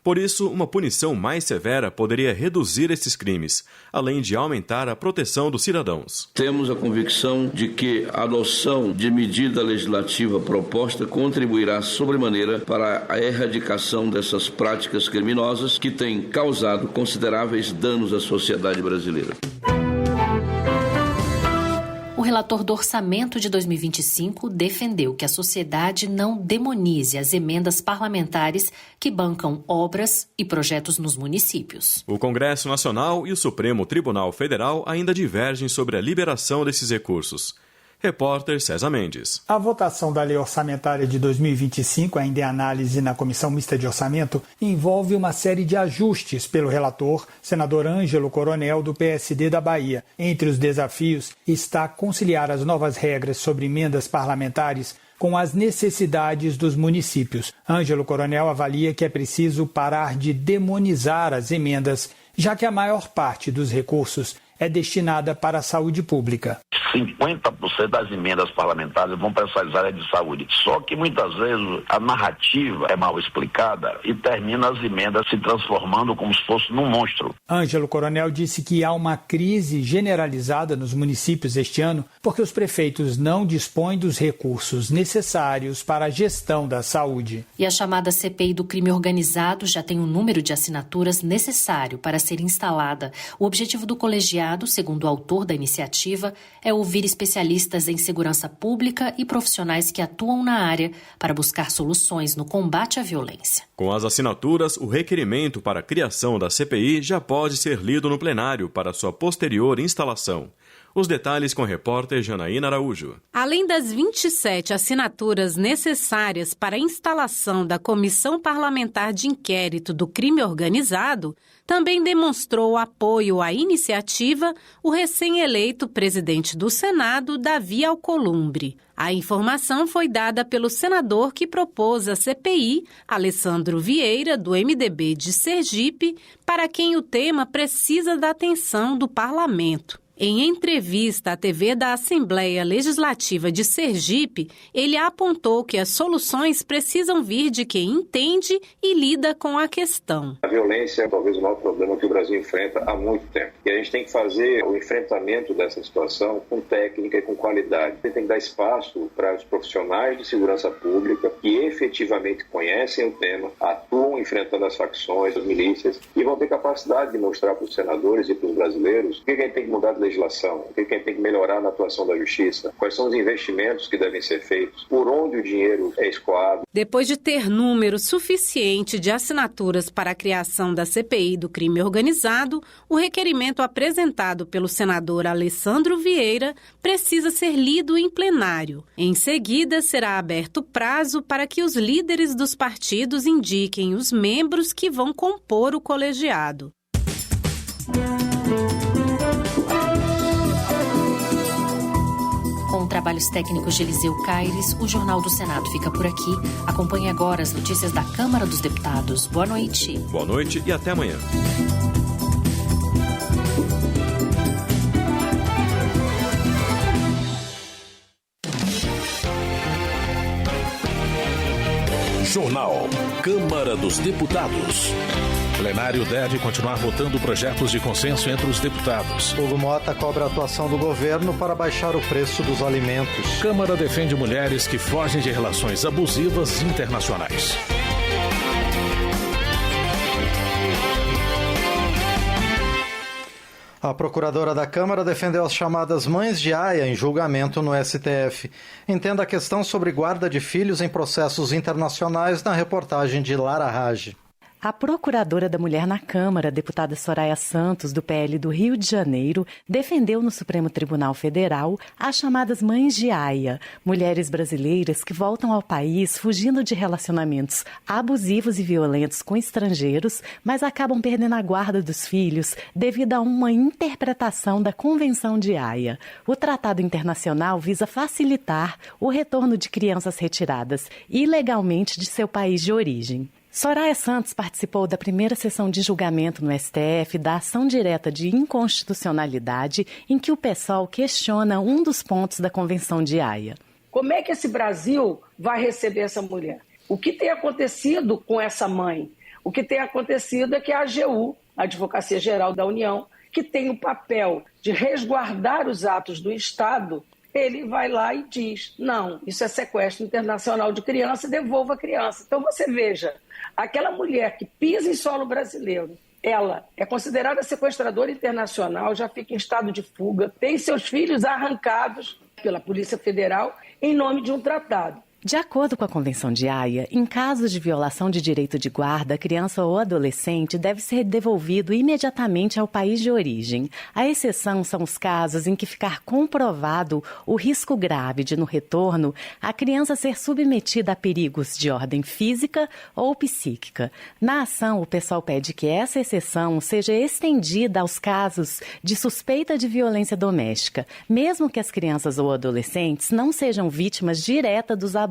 Por isso, uma punição mais severa poderia reduzir esses crimes, além de aumentar a proteção dos cidadãos. Temos a convicção de que a adoção de medida legislativa proposta contribuirá sobremaneira para a erradicação dessas práticas criminosas que têm causado consideráveis danos à sociedade brasileira. O relator do orçamento de 2025 defendeu que a sociedade não demonize as emendas parlamentares que bancam obras e projetos nos municípios. O Congresso Nacional e o Supremo Tribunal Federal ainda divergem sobre a liberação desses recursos. Repórter César Mendes. A votação da lei orçamentária de 2025, ainda em análise na Comissão Mista de Orçamento, envolve uma série de ajustes pelo relator, senador Ângelo Coronel, do PSD da Bahia. Entre os desafios está conciliar as novas regras sobre emendas parlamentares com as necessidades dos municípios. Ângelo Coronel avalia que é preciso parar de demonizar as emendas, já que a maior parte dos recursos é destinada para a saúde pública. 50% das emendas parlamentares vão para essa área de saúde. Só que muitas vezes a narrativa é mal explicada e termina as emendas se transformando como se fosse num monstro. Ângelo Coronel disse que há uma crise generalizada nos municípios este ano porque os prefeitos não dispõem dos recursos necessários para a gestão da saúde. E a chamada CPI do crime organizado já tem um número de assinaturas necessário para ser instalada. O objetivo do colegiado, segundo o autor da iniciativa, é ouvir especialistas em segurança pública e profissionais que atuam na área para buscar soluções no combate à violência. Com as assinaturas, o requerimento para a criação da CPI já pode ser lido no plenário para sua posterior instalação. Os detalhes com a repórter Janaína Araújo. Além das 27 assinaturas necessárias para a instalação da Comissão Parlamentar de Inquérito do Crime Organizado, também demonstrou apoio à iniciativa o recém-eleito presidente do Senado, Davi Alcolumbre. A informação foi dada pelo senador que propôs a CPI, Alessandro Vieira, do MDB de Sergipe, para quem o tema precisa da atenção do parlamento. Em entrevista à TV da Assembleia Legislativa de Sergipe, ele apontou que as soluções precisam vir de quem entende e lida com a questão. A violência é talvez o maior problema que o Brasil enfrenta há muito tempo. E a gente tem que fazer o enfrentamento dessa situação com técnica e com qualidade. Tem que dar espaço para os profissionais de segurança pública que efetivamente conhecem o tema, atuam enfrentando as facções, as milícias, e vão ter capacidade de mostrar para os senadores e para os brasileiros o que a gente tem que mudar de legislação, o que a gente tem que melhorar na atuação da justiça, quais são os investimentos que devem ser feitos, por onde o dinheiro é escoado. Depois de ter número suficiente de assinaturas para a criação da CPI do crime organizado, o requerimento apresentado pelo senador Alessandro Vieira precisa ser lido em plenário. Em seguida, será aberto prazo para que os líderes dos partidos indiquem os membros que vão compor o colegiado. Com trabalhos técnicos de Eliseu Caires, o Jornal do Senado fica por aqui. Acompanhe agora as notícias da Câmara dos Deputados. Boa noite. Boa noite e até amanhã. Jornal Câmara dos Deputados. O plenário deve continuar votando projetos de consenso entre os deputados. Hugo Mota cobra a atuação do governo para baixar o preço dos alimentos. Câmara defende mulheres que fogem de relações abusivas internacionais. A procuradora da Câmara defendeu as chamadas mães de aia em julgamento no STF. Entenda a questão sobre guarda de filhos em processos internacionais na reportagem de Lara Rage. A procuradora da mulher na Câmara, deputada Soraya Santos, do PL do Rio de Janeiro, defendeu no Supremo Tribunal Federal as chamadas mães de aia, mulheres brasileiras que voltam ao país fugindo de relacionamentos abusivos e violentos com estrangeiros, mas acabam perdendo a guarda dos filhos devido a uma interpretação da Convenção de Haia. O tratado internacional visa facilitar o retorno de crianças retiradas ilegalmente de seu país de origem. Soraya Santos participou da primeira sessão de julgamento no STF da ação direta de inconstitucionalidade em que o PSOL questiona um dos pontos da Convenção de Haia. Como é que esse Brasil vai receber essa mulher? O que tem acontecido com essa mãe? O que tem acontecido é que a AGU, a Advocacia Geral da União, que tem o papel de resguardar os atos do Estado, ele vai lá e diz, não, isso é sequestro internacional de criança, devolva a criança. Então você veja, aquela mulher que pisa em solo brasileiro, ela é considerada sequestradora internacional, já fica em estado de fuga, tem seus filhos arrancados pela Polícia Federal em nome de um tratado. De acordo com a Convenção de Haia, em casos de violação de direito de guarda, a criança ou adolescente deve ser devolvido imediatamente ao país de origem. A exceção são os casos em que ficar comprovado o risco grave de, no retorno, a criança ser submetida a perigos de ordem física ou psíquica. Na ação, o pessoal pede que essa exceção seja estendida aos casos de suspeita de violência doméstica, mesmo que as crianças ou adolescentes não sejam vítimas diretas dos abusos,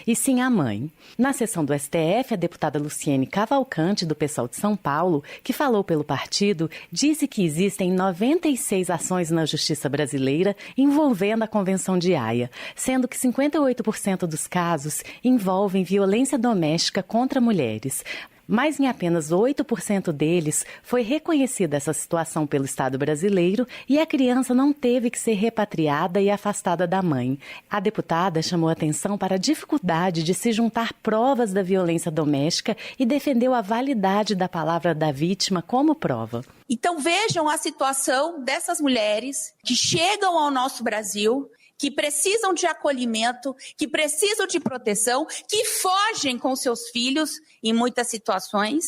e sim a mãe. Na sessão do STF, a deputada Luciene Cavalcante, do PSOL de São Paulo, que falou pelo partido, disse que existem 96 ações na justiça brasileira envolvendo a Convenção de Haia, sendo que 58% dos casos envolvem violência doméstica contra mulheres. Mas em apenas 8% deles foi reconhecida essa situação pelo Estado brasileiro e a criança não teve que ser repatriada e afastada da mãe. A deputada chamou atenção para a dificuldade de se juntar provas da violência doméstica e defendeu a validade da palavra da vítima como prova. Então vejam a situação dessas mulheres que chegam ao nosso Brasil, que precisam de acolhimento, que precisam de proteção, que fogem com seus filhos em muitas situações.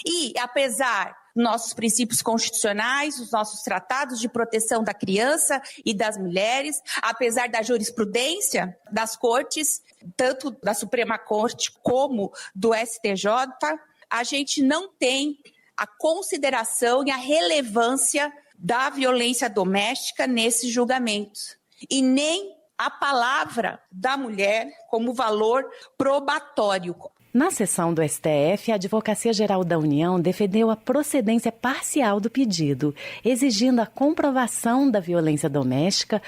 E, apesar dos nossos princípios constitucionais, dos nossos tratados de proteção da criança e das mulheres, apesar da jurisprudência das cortes, tanto da Suprema Corte como do STJ, a gente não tem a consideração e a relevância da violência doméstica nesses julgamentos. E nem a palavra da mulher como valor probatório. Na sessão do STF, a Advocacia Geral da União defendeu a procedência parcial do pedido, exigindo a comprovação da violência doméstica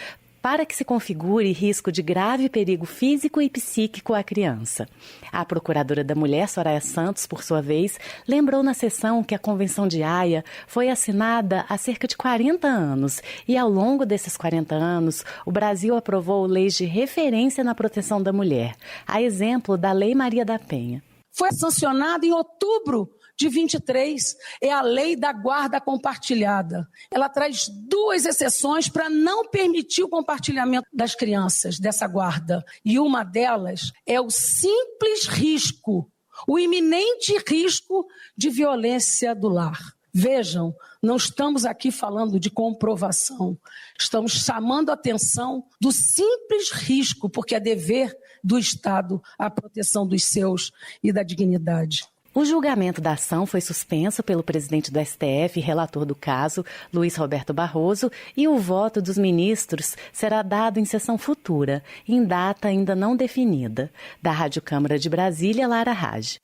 para que se configure risco de grave perigo físico e psíquico à criança. A procuradora da mulher, Soraya Santos, por sua vez, lembrou na sessão que a Convenção de Haia foi assinada há cerca de 40 anos e, ao longo desses 40 anos, o Brasil aprovou leis de referência na proteção da mulher, a exemplo da Lei Maria da Penha. foi sancionada em outubro de 23, é a lei da guarda compartilhada. Ela traz 2 exceções para não permitir o compartilhamento das crianças dessa guarda. E uma delas é o simples risco, o iminente risco de violência do lar. Vejam, não estamos aqui falando de comprovação, estamos chamando a atenção do simples risco, porque é dever do Estado a proteção dos seus e da dignidade. O julgamento da ação foi suspenso pelo presidente do STF e relator do caso, Luiz Roberto Barroso, e o voto dos ministros será dado em sessão futura, em data ainda não definida. Da Rádio Câmara de Brasília, Lara Raj.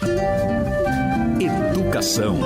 Educação.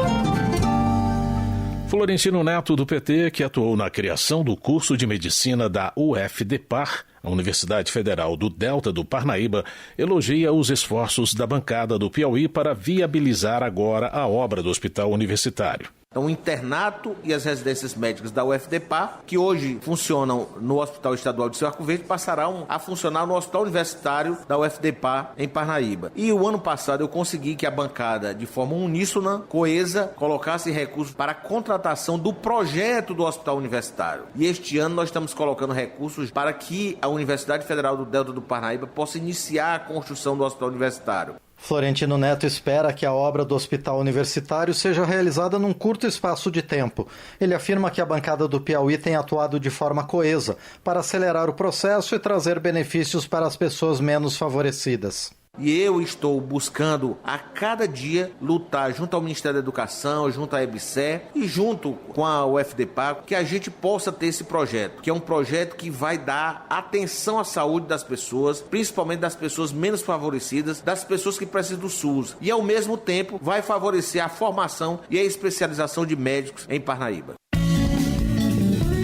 Florentino Neto, do PT, que atuou na criação do curso de medicina da UFDPar, a Universidade Federal do Delta do Parnaíba, elogia os esforços da bancada do Piauí para viabilizar agora a obra do hospital universitário. Então, o internato e as residências médicas da UFDPar, que hoje funcionam no Hospital Estadual de Seu Arco Verde, passarão a funcionar no Hospital Universitário da UFDPar em Parnaíba. E o ano passado eu consegui que a bancada, de forma uníssona, coesa, colocasse recursos para a contratação do projeto do Hospital Universitário. E este ano nós estamos colocando recursos para que a Universidade Federal do Delta do Parnaíba possa iniciar a construção do Hospital Universitário. Florentino Neto espera que a obra do hospital universitário seja realizada num curto espaço de tempo. Ele afirma que a bancada do Piauí tem atuado de forma coesa para acelerar o processo e trazer benefícios para as pessoas menos favorecidas. E eu estou buscando a cada dia lutar junto ao Ministério da Educação, junto à EBSER e junto com a UFDPar, que a gente possa ter esse projeto, que é um projeto que vai dar atenção à saúde das pessoas, principalmente das pessoas menos favorecidas, das pessoas que precisam do SUS. E ao mesmo tempo vai favorecer a formação e a especialização de médicos em Parnaíba.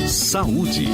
Saúde.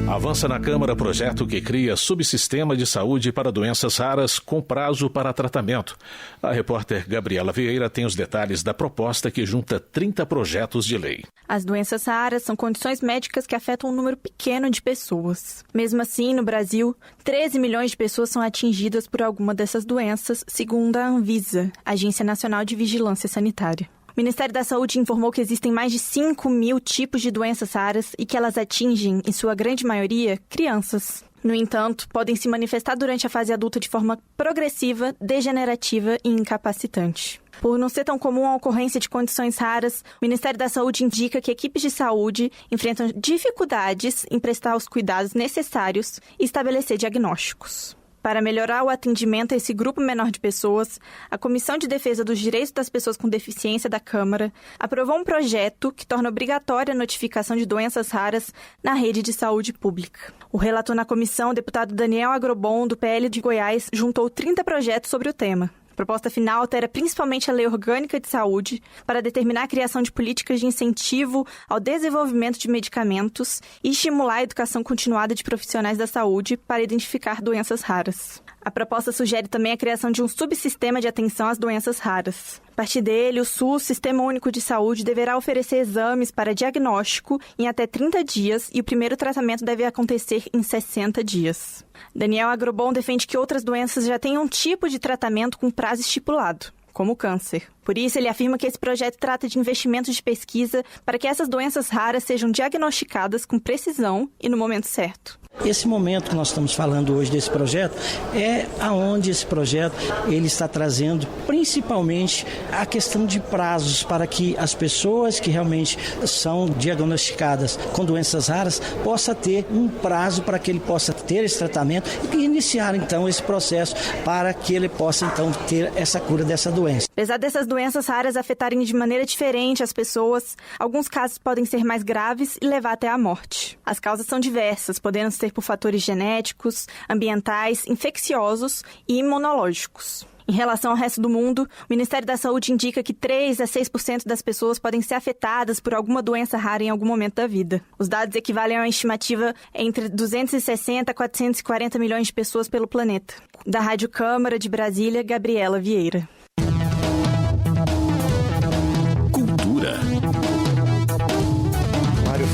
Avança na Câmara projeto que cria subsistema de saúde para doenças raras com prazo para tratamento. A repórter Gabriela Vieira tem os detalhes da proposta que junta 30 projetos de lei. As doenças raras são condições médicas que afetam um número pequeno de pessoas. Mesmo assim, no Brasil, 13 milhões de pessoas são atingidas por alguma dessas doenças, segundo a Anvisa, Agência Nacional de Vigilância Sanitária. O Ministério da Saúde informou que existem mais de 5 mil tipos de doenças raras e que elas atingem, em sua grande maioria, crianças. No entanto, podem se manifestar durante a fase adulta de forma progressiva, degenerativa e incapacitante. Por não ser tão comum a ocorrência de condições raras, o Ministério da Saúde indica que equipes de saúde enfrentam dificuldades em prestar os cuidados necessários e estabelecer diagnósticos. Para melhorar o atendimento a esse grupo menor de pessoas, a Comissão de Defesa dos Direitos das Pessoas com Deficiência da Câmara aprovou um projeto que torna obrigatória a notificação de doenças raras na rede de saúde pública. O relator na comissão, o deputado Daniel Agrobon, do PL de Goiás, juntou 30 projetos sobre o tema. A proposta final altera principalmente a Lei Orgânica de Saúde para determinar a criação de políticas de incentivo ao desenvolvimento de medicamentos e estimular a educação continuada de profissionais da saúde para identificar doenças raras. A proposta sugere também a criação de um subsistema de atenção às doenças raras. A partir dele, o SUS, Sistema Único de Saúde, deverá oferecer exames para diagnóstico em até 30 dias e o primeiro tratamento deve acontecer em 60 dias. Daniel Agrobon defende que outras doenças já tenham um tipo de tratamento com prazo estipulado, como o câncer. Por isso, ele afirma que esse projeto trata de investimentos de pesquisa para que essas doenças raras sejam diagnosticadas com precisão e no momento certo. Esse momento que nós estamos falando hoje desse projeto é aonde esse projeto ele está trazendo principalmente a questão de prazos para que as pessoas que realmente são diagnosticadas com doenças raras possam ter um prazo para que ele possa ter esse tratamento e iniciar então esse processo para que ele possa então ter essa cura dessa doença. Apesar dessas doenças raras afetarem de maneira diferente as pessoas, alguns casos podem ser mais graves e levar até a morte. As causas são diversas, podendo ser por fatores genéticos, ambientais, infecciosos e imunológicos. Em relação ao resto do mundo, o Ministério da Saúde indica que 3 a 6% das pessoas podem ser afetadas por alguma doença rara em algum momento da vida. Os dados equivalem a uma estimativa entre 260 a 440 milhões de pessoas pelo planeta. Da Rádio Câmara de Brasília, Gabriela Vieira.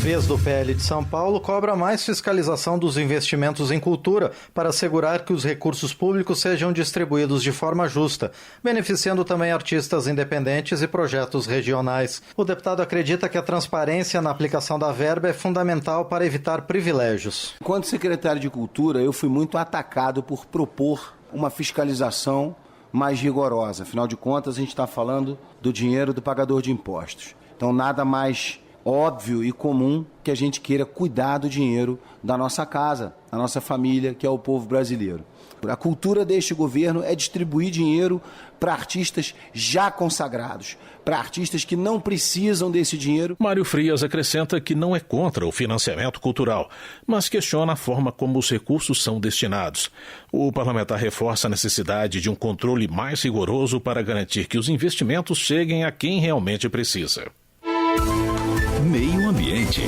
vez do PL de São Paulo cobra mais fiscalização dos investimentos em cultura para assegurar que os recursos públicos sejam distribuídos de forma justa, beneficiando também artistas independentes e projetos regionais. O deputado acredita que a transparência na aplicação da verba é fundamental para evitar privilégios. Enquanto secretário de Cultura, eu fui muito atacado por propor uma fiscalização mais rigorosa. Afinal de contas, a gente está falando do dinheiro do pagador de impostos. Então, nada mais óbvio e comum que a gente queira cuidar do dinheiro da nossa casa, da nossa família, que é o povo brasileiro. A cultura deste governo é distribuir dinheiro para artistas já consagrados, para artistas que não precisam desse dinheiro. Mário Frias acrescenta que não é contra o financiamento cultural, mas questiona a forma como os recursos são destinados. O parlamentar reforça a necessidade de um controle mais rigoroso para garantir que os investimentos cheguem a quem realmente precisa. Meio Ambiente.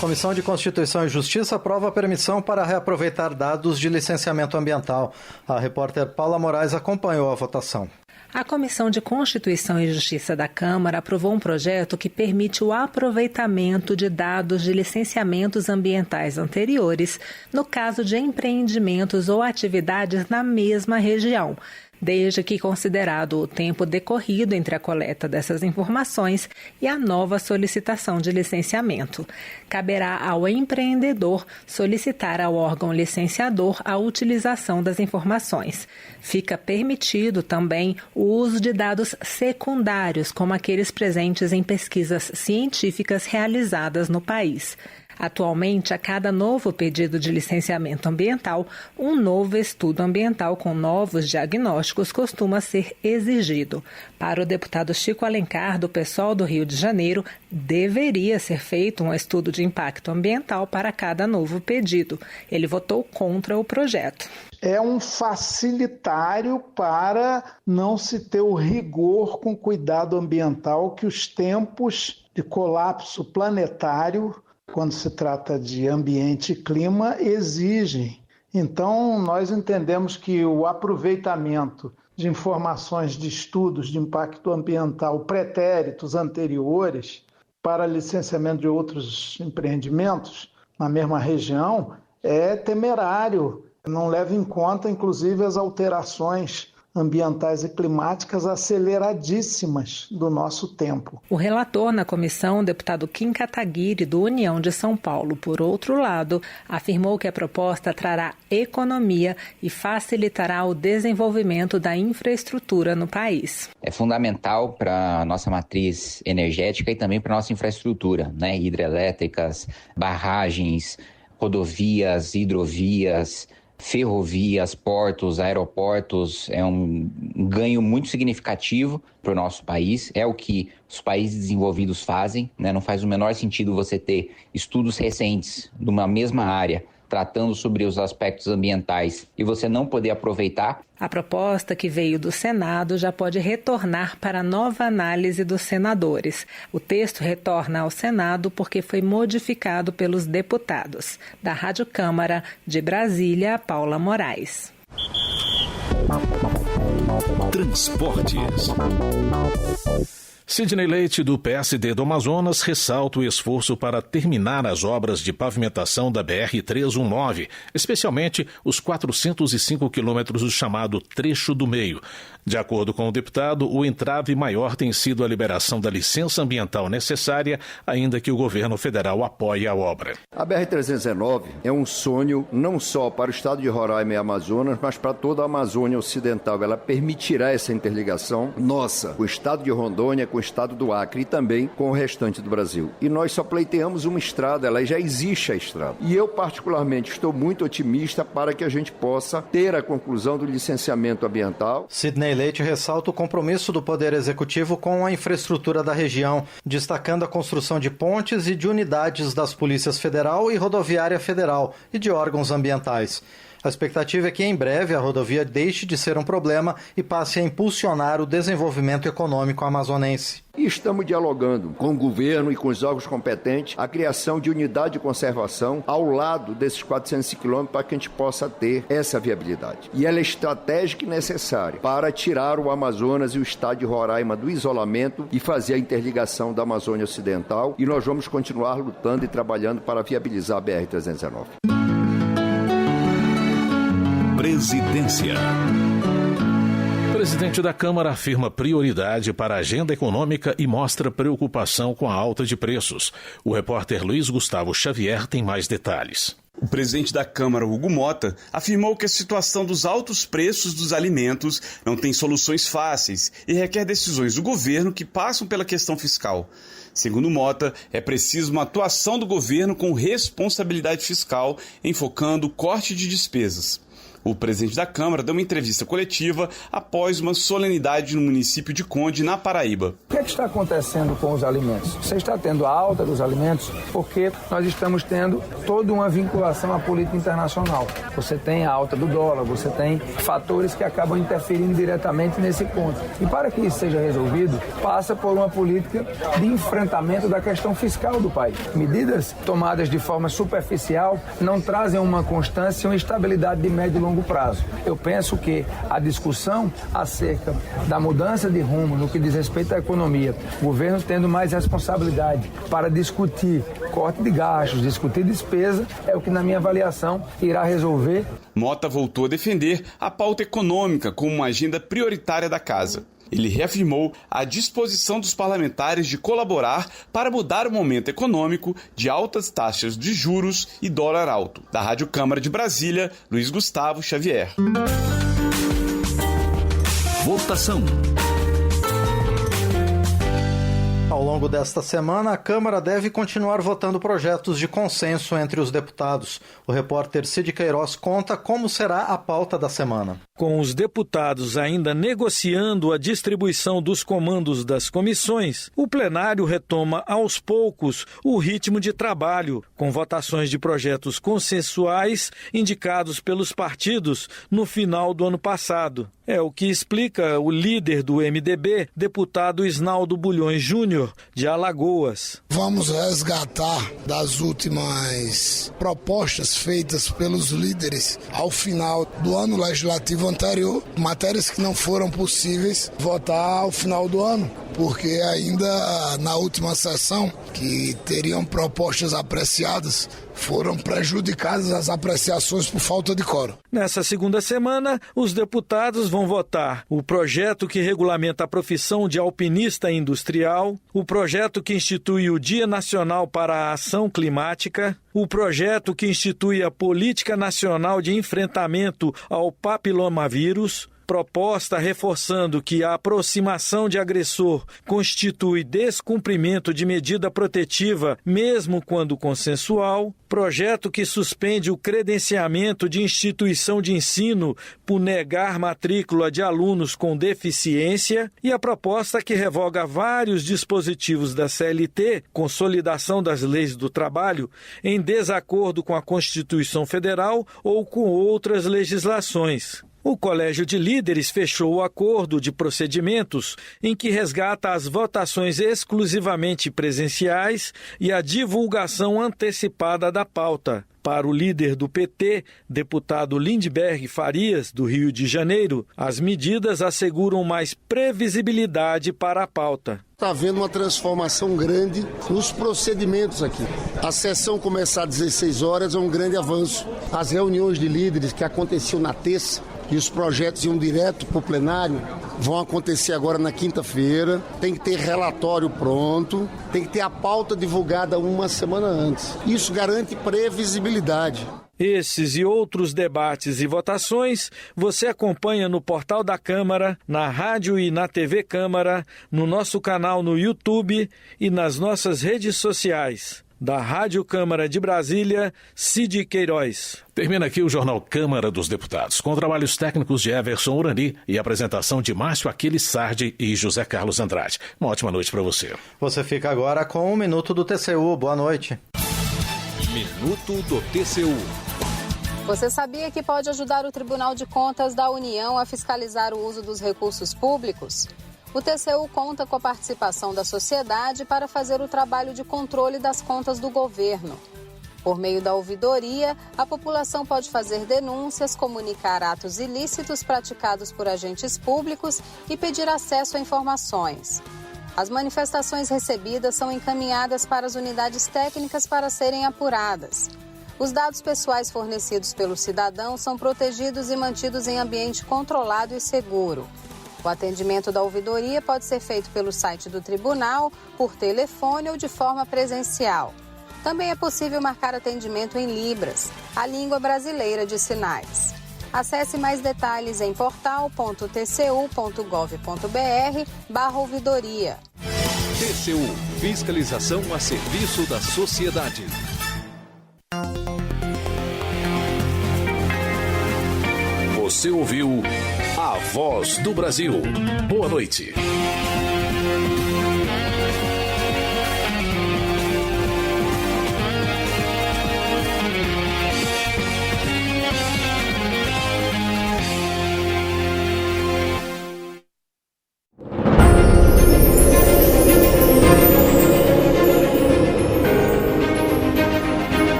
Comissão de Constituição e Justiça aprova a permissão para reaproveitar dados de licenciamento ambiental. A repórter Paula Moraes acompanhou a votação. A Comissão de Constituição e Justiça da Câmara aprovou um projeto que permite o aproveitamento de dados de licenciamentos ambientais anteriores no caso de empreendimentos ou atividades na mesma região, desde que considerado o tempo decorrido entre a coleta dessas informações e a nova solicitação de licenciamento. Caberá ao empreendedor solicitar ao órgão licenciador a utilização das informações. Fica permitido também o uso de dados secundários, como aqueles presentes em pesquisas científicas realizadas no país. Atualmente, a cada novo pedido de licenciamento ambiental, um novo estudo ambiental com novos diagnósticos costuma ser exigido. Para o deputado Chico Alencar, do PSOL do Rio de Janeiro, deveria ser feito um estudo de impacto ambiental para cada novo pedido. Ele votou contra o projeto. É um facilitário para não se ter o rigor com cuidado ambiental que os tempos de colapso planetário, quando se trata de ambiente e clima, exigem. Então, nós entendemos que o aproveitamento de informações de estudos de impacto ambiental pretéritos anteriores para licenciamento de outros empreendimentos na mesma região é temerário. Não leva em conta, inclusive, as alterações ambientais e climáticas aceleradíssimas do nosso tempo. O relator na comissão, o deputado Kim Kataguiri, do União de São Paulo, por outro lado, afirmou que a proposta trará economia e facilitará o desenvolvimento da infraestrutura no país. É fundamental para a nossa matriz energética e também para a nossa infraestrutura, hidrelétricas, barragens, rodovias, hidrovias, ferrovias, portos, aeroportos. É um ganho muito significativo para o nosso país. É o que os países desenvolvidos fazem, Não faz o menor sentido você ter estudos recentes de uma mesma área tratando sobre os aspectos ambientais e você não poder aproveitar. A proposta que veio do Senado já pode retornar para nova análise dos senadores. O texto retorna ao Senado porque foi modificado pelos deputados. Da Rádio Câmara, de Brasília, Paula Moraes. Transportes. Sidney Leite, do PSD do Amazonas, ressalta o esforço para terminar as obras de pavimentação da BR-319, especialmente os 405 quilômetros do chamado Trecho do Meio. De acordo com o deputado, o entrave maior tem sido a liberação da licença ambiental necessária, ainda que o governo federal apoie a obra. A BR-319 é um sonho não só para o estado de Roraima e Amazonas, mas para toda a Amazônia Ocidental. Ela permitirá essa interligação nossa com o estado de Rondônia, com o estado do Acre e também com o restante do Brasil. E nós só pleiteamos uma estrada, ela já existe a estrada. E eu, particularmente, estou muito otimista para que a gente possa ter a conclusão do licenciamento ambiental. Sidney Leite ressalta o compromisso do Poder Executivo com a infraestrutura da região, destacando a construção de pontes e de unidades das Polícias Federal e Rodoviária Federal e de órgãos ambientais. A expectativa é que em breve a rodovia deixe de ser um problema e passe a impulsionar o desenvolvimento econômico amazonense. E estamos dialogando com o governo e com os órgãos competentes a criação de unidade de conservação ao lado desses 400 quilômetros para que a gente possa ter essa viabilidade. E ela é estratégica e necessária para tirar o Amazonas e o estado de Roraima do isolamento e fazer a interligação da Amazônia Ocidental. E nós vamos continuar lutando e trabalhando para viabilizar a BR-319. Presidência. O presidente da Câmara afirma prioridade para a agenda econômica e mostra preocupação com a alta de preços. O repórter Luiz Gustavo Xavier tem mais detalhes. O presidente da Câmara, Hugo Mota, afirmou que a situação dos altos preços dos alimentos não tem soluções fáceis e requer decisões do governo que passam pela questão fiscal. Segundo Mota, é preciso uma atuação do governo com responsabilidade fiscal, enfocando o corte de despesas. O presidente da Câmara deu uma entrevista coletiva após uma solenidade no município de Conde, na Paraíba. O que está acontecendo com os alimentos? Você está tendo a alta dos alimentos porque nós estamos tendo toda uma vinculação à política internacional. Você tem a alta do dólar, você tem fatores que acabam interferindo diretamente nesse ponto. E para que isso seja resolvido, passa por uma política de enfrentamento da questão fiscal do país. Medidas tomadas de forma superficial não trazem uma constância e uma estabilidade de médio e longo prazo. Eu penso que a discussão acerca da mudança de rumo no que diz respeito à economia, o governo tendo mais responsabilidade para discutir corte de gastos, discutir despesa, é o que, na minha avaliação, irá resolver. Mota voltou a defender a pauta econômica como uma agenda prioritária da casa. Ele reafirmou a disposição dos parlamentares de colaborar para mudar o momento econômico de altas taxas de juros e dólar alto. Da Rádio Câmara de Brasília, Luiz Gustavo Xavier. Votação. Ao longo desta semana, a Câmara deve continuar votando projetos de consenso entre os deputados. O repórter Cid Queiroz conta como será a pauta da semana. Com os deputados ainda negociando a distribuição dos comandos das comissões, o plenário retoma aos poucos o ritmo de trabalho, com votações de projetos consensuais indicados pelos partidos no final do ano passado. É o que explica o líder do MDB, deputado Isnaldo Bulhões Júnior, de Alagoas. Vamos resgatar das últimas propostas feitas pelos líderes ao final do ano legislativo anterior, matérias que não foram possíveis votar ao final do ano, porque ainda na última sessão, que teriam propostas apreciadas, foram prejudicadas as apreciações por falta de quórum. Nessa segunda semana, os deputados vão votar o projeto que regulamenta a profissão de alpinista industrial, o projeto que institui o Dia Nacional para a Ação Climática, o projeto que institui a Política Nacional de Enfrentamento ao Papilomavírus, proposta reforçando que a aproximação de agressor constitui descumprimento de medida protetiva, mesmo quando consensual, projeto que suspende o credenciamento de instituição de ensino por negar matrícula de alunos com deficiência e a proposta que revoga vários dispositivos da CLT, Consolidação das Leis do Trabalho, em desacordo com a Constituição Federal ou com outras legislações. O Colégio de Líderes fechou o acordo de procedimentos em que resgata as votações exclusivamente presenciais e a divulgação antecipada da pauta. Para o líder do PT, deputado Lindbergh Farias, do Rio de Janeiro, as medidas asseguram mais previsibilidade para a pauta. Está havendo uma transformação grande nos procedimentos aqui. A sessão começar às 16 horas é um grande avanço. As reuniões de líderes que aconteciam na terça e os projetos iam direto para o plenário vão acontecer agora na quinta-feira. Tem que ter relatório pronto, tem que ter a pauta divulgada uma semana antes. Isso garante previsibilidade. Esses e outros debates e votações você acompanha no portal da Câmara, na rádio e na TV Câmara, no nosso canal no YouTube e nas nossas redes sociais. Da Rádio Câmara de Brasília, Cid Queiroz. Termina aqui o Jornal Câmara dos Deputados, com trabalhos técnicos de Everson Urani e apresentação de Márcio Aquiles Sardi e José Carlos Andrade. Uma ótima noite para você. Você fica agora com o Minuto do TCU. Boa noite. Minuto do TCU. Você sabia que pode ajudar o Tribunal de Contas da União a fiscalizar o uso dos recursos públicos? O TCU conta com a participação da sociedade para fazer o trabalho de controle das contas do governo. Por meio da ouvidoria, a população pode fazer denúncias, comunicar atos ilícitos praticados por agentes públicos e pedir acesso a informações. As manifestações recebidas são encaminhadas para as unidades técnicas para serem apuradas. Os dados pessoais fornecidos pelo cidadão são protegidos e mantidos em ambiente controlado e seguro. O atendimento da ouvidoria pode ser feito pelo site do tribunal, por telefone ou de forma presencial. Também é possível marcar atendimento em Libras, a língua brasileira de sinais. Acesse mais detalhes em portal.tcu.gov.br/ouvidoria. TCU, fiscalização a serviço da sociedade. Você ouviu A Voz do Brasil. Boa noite.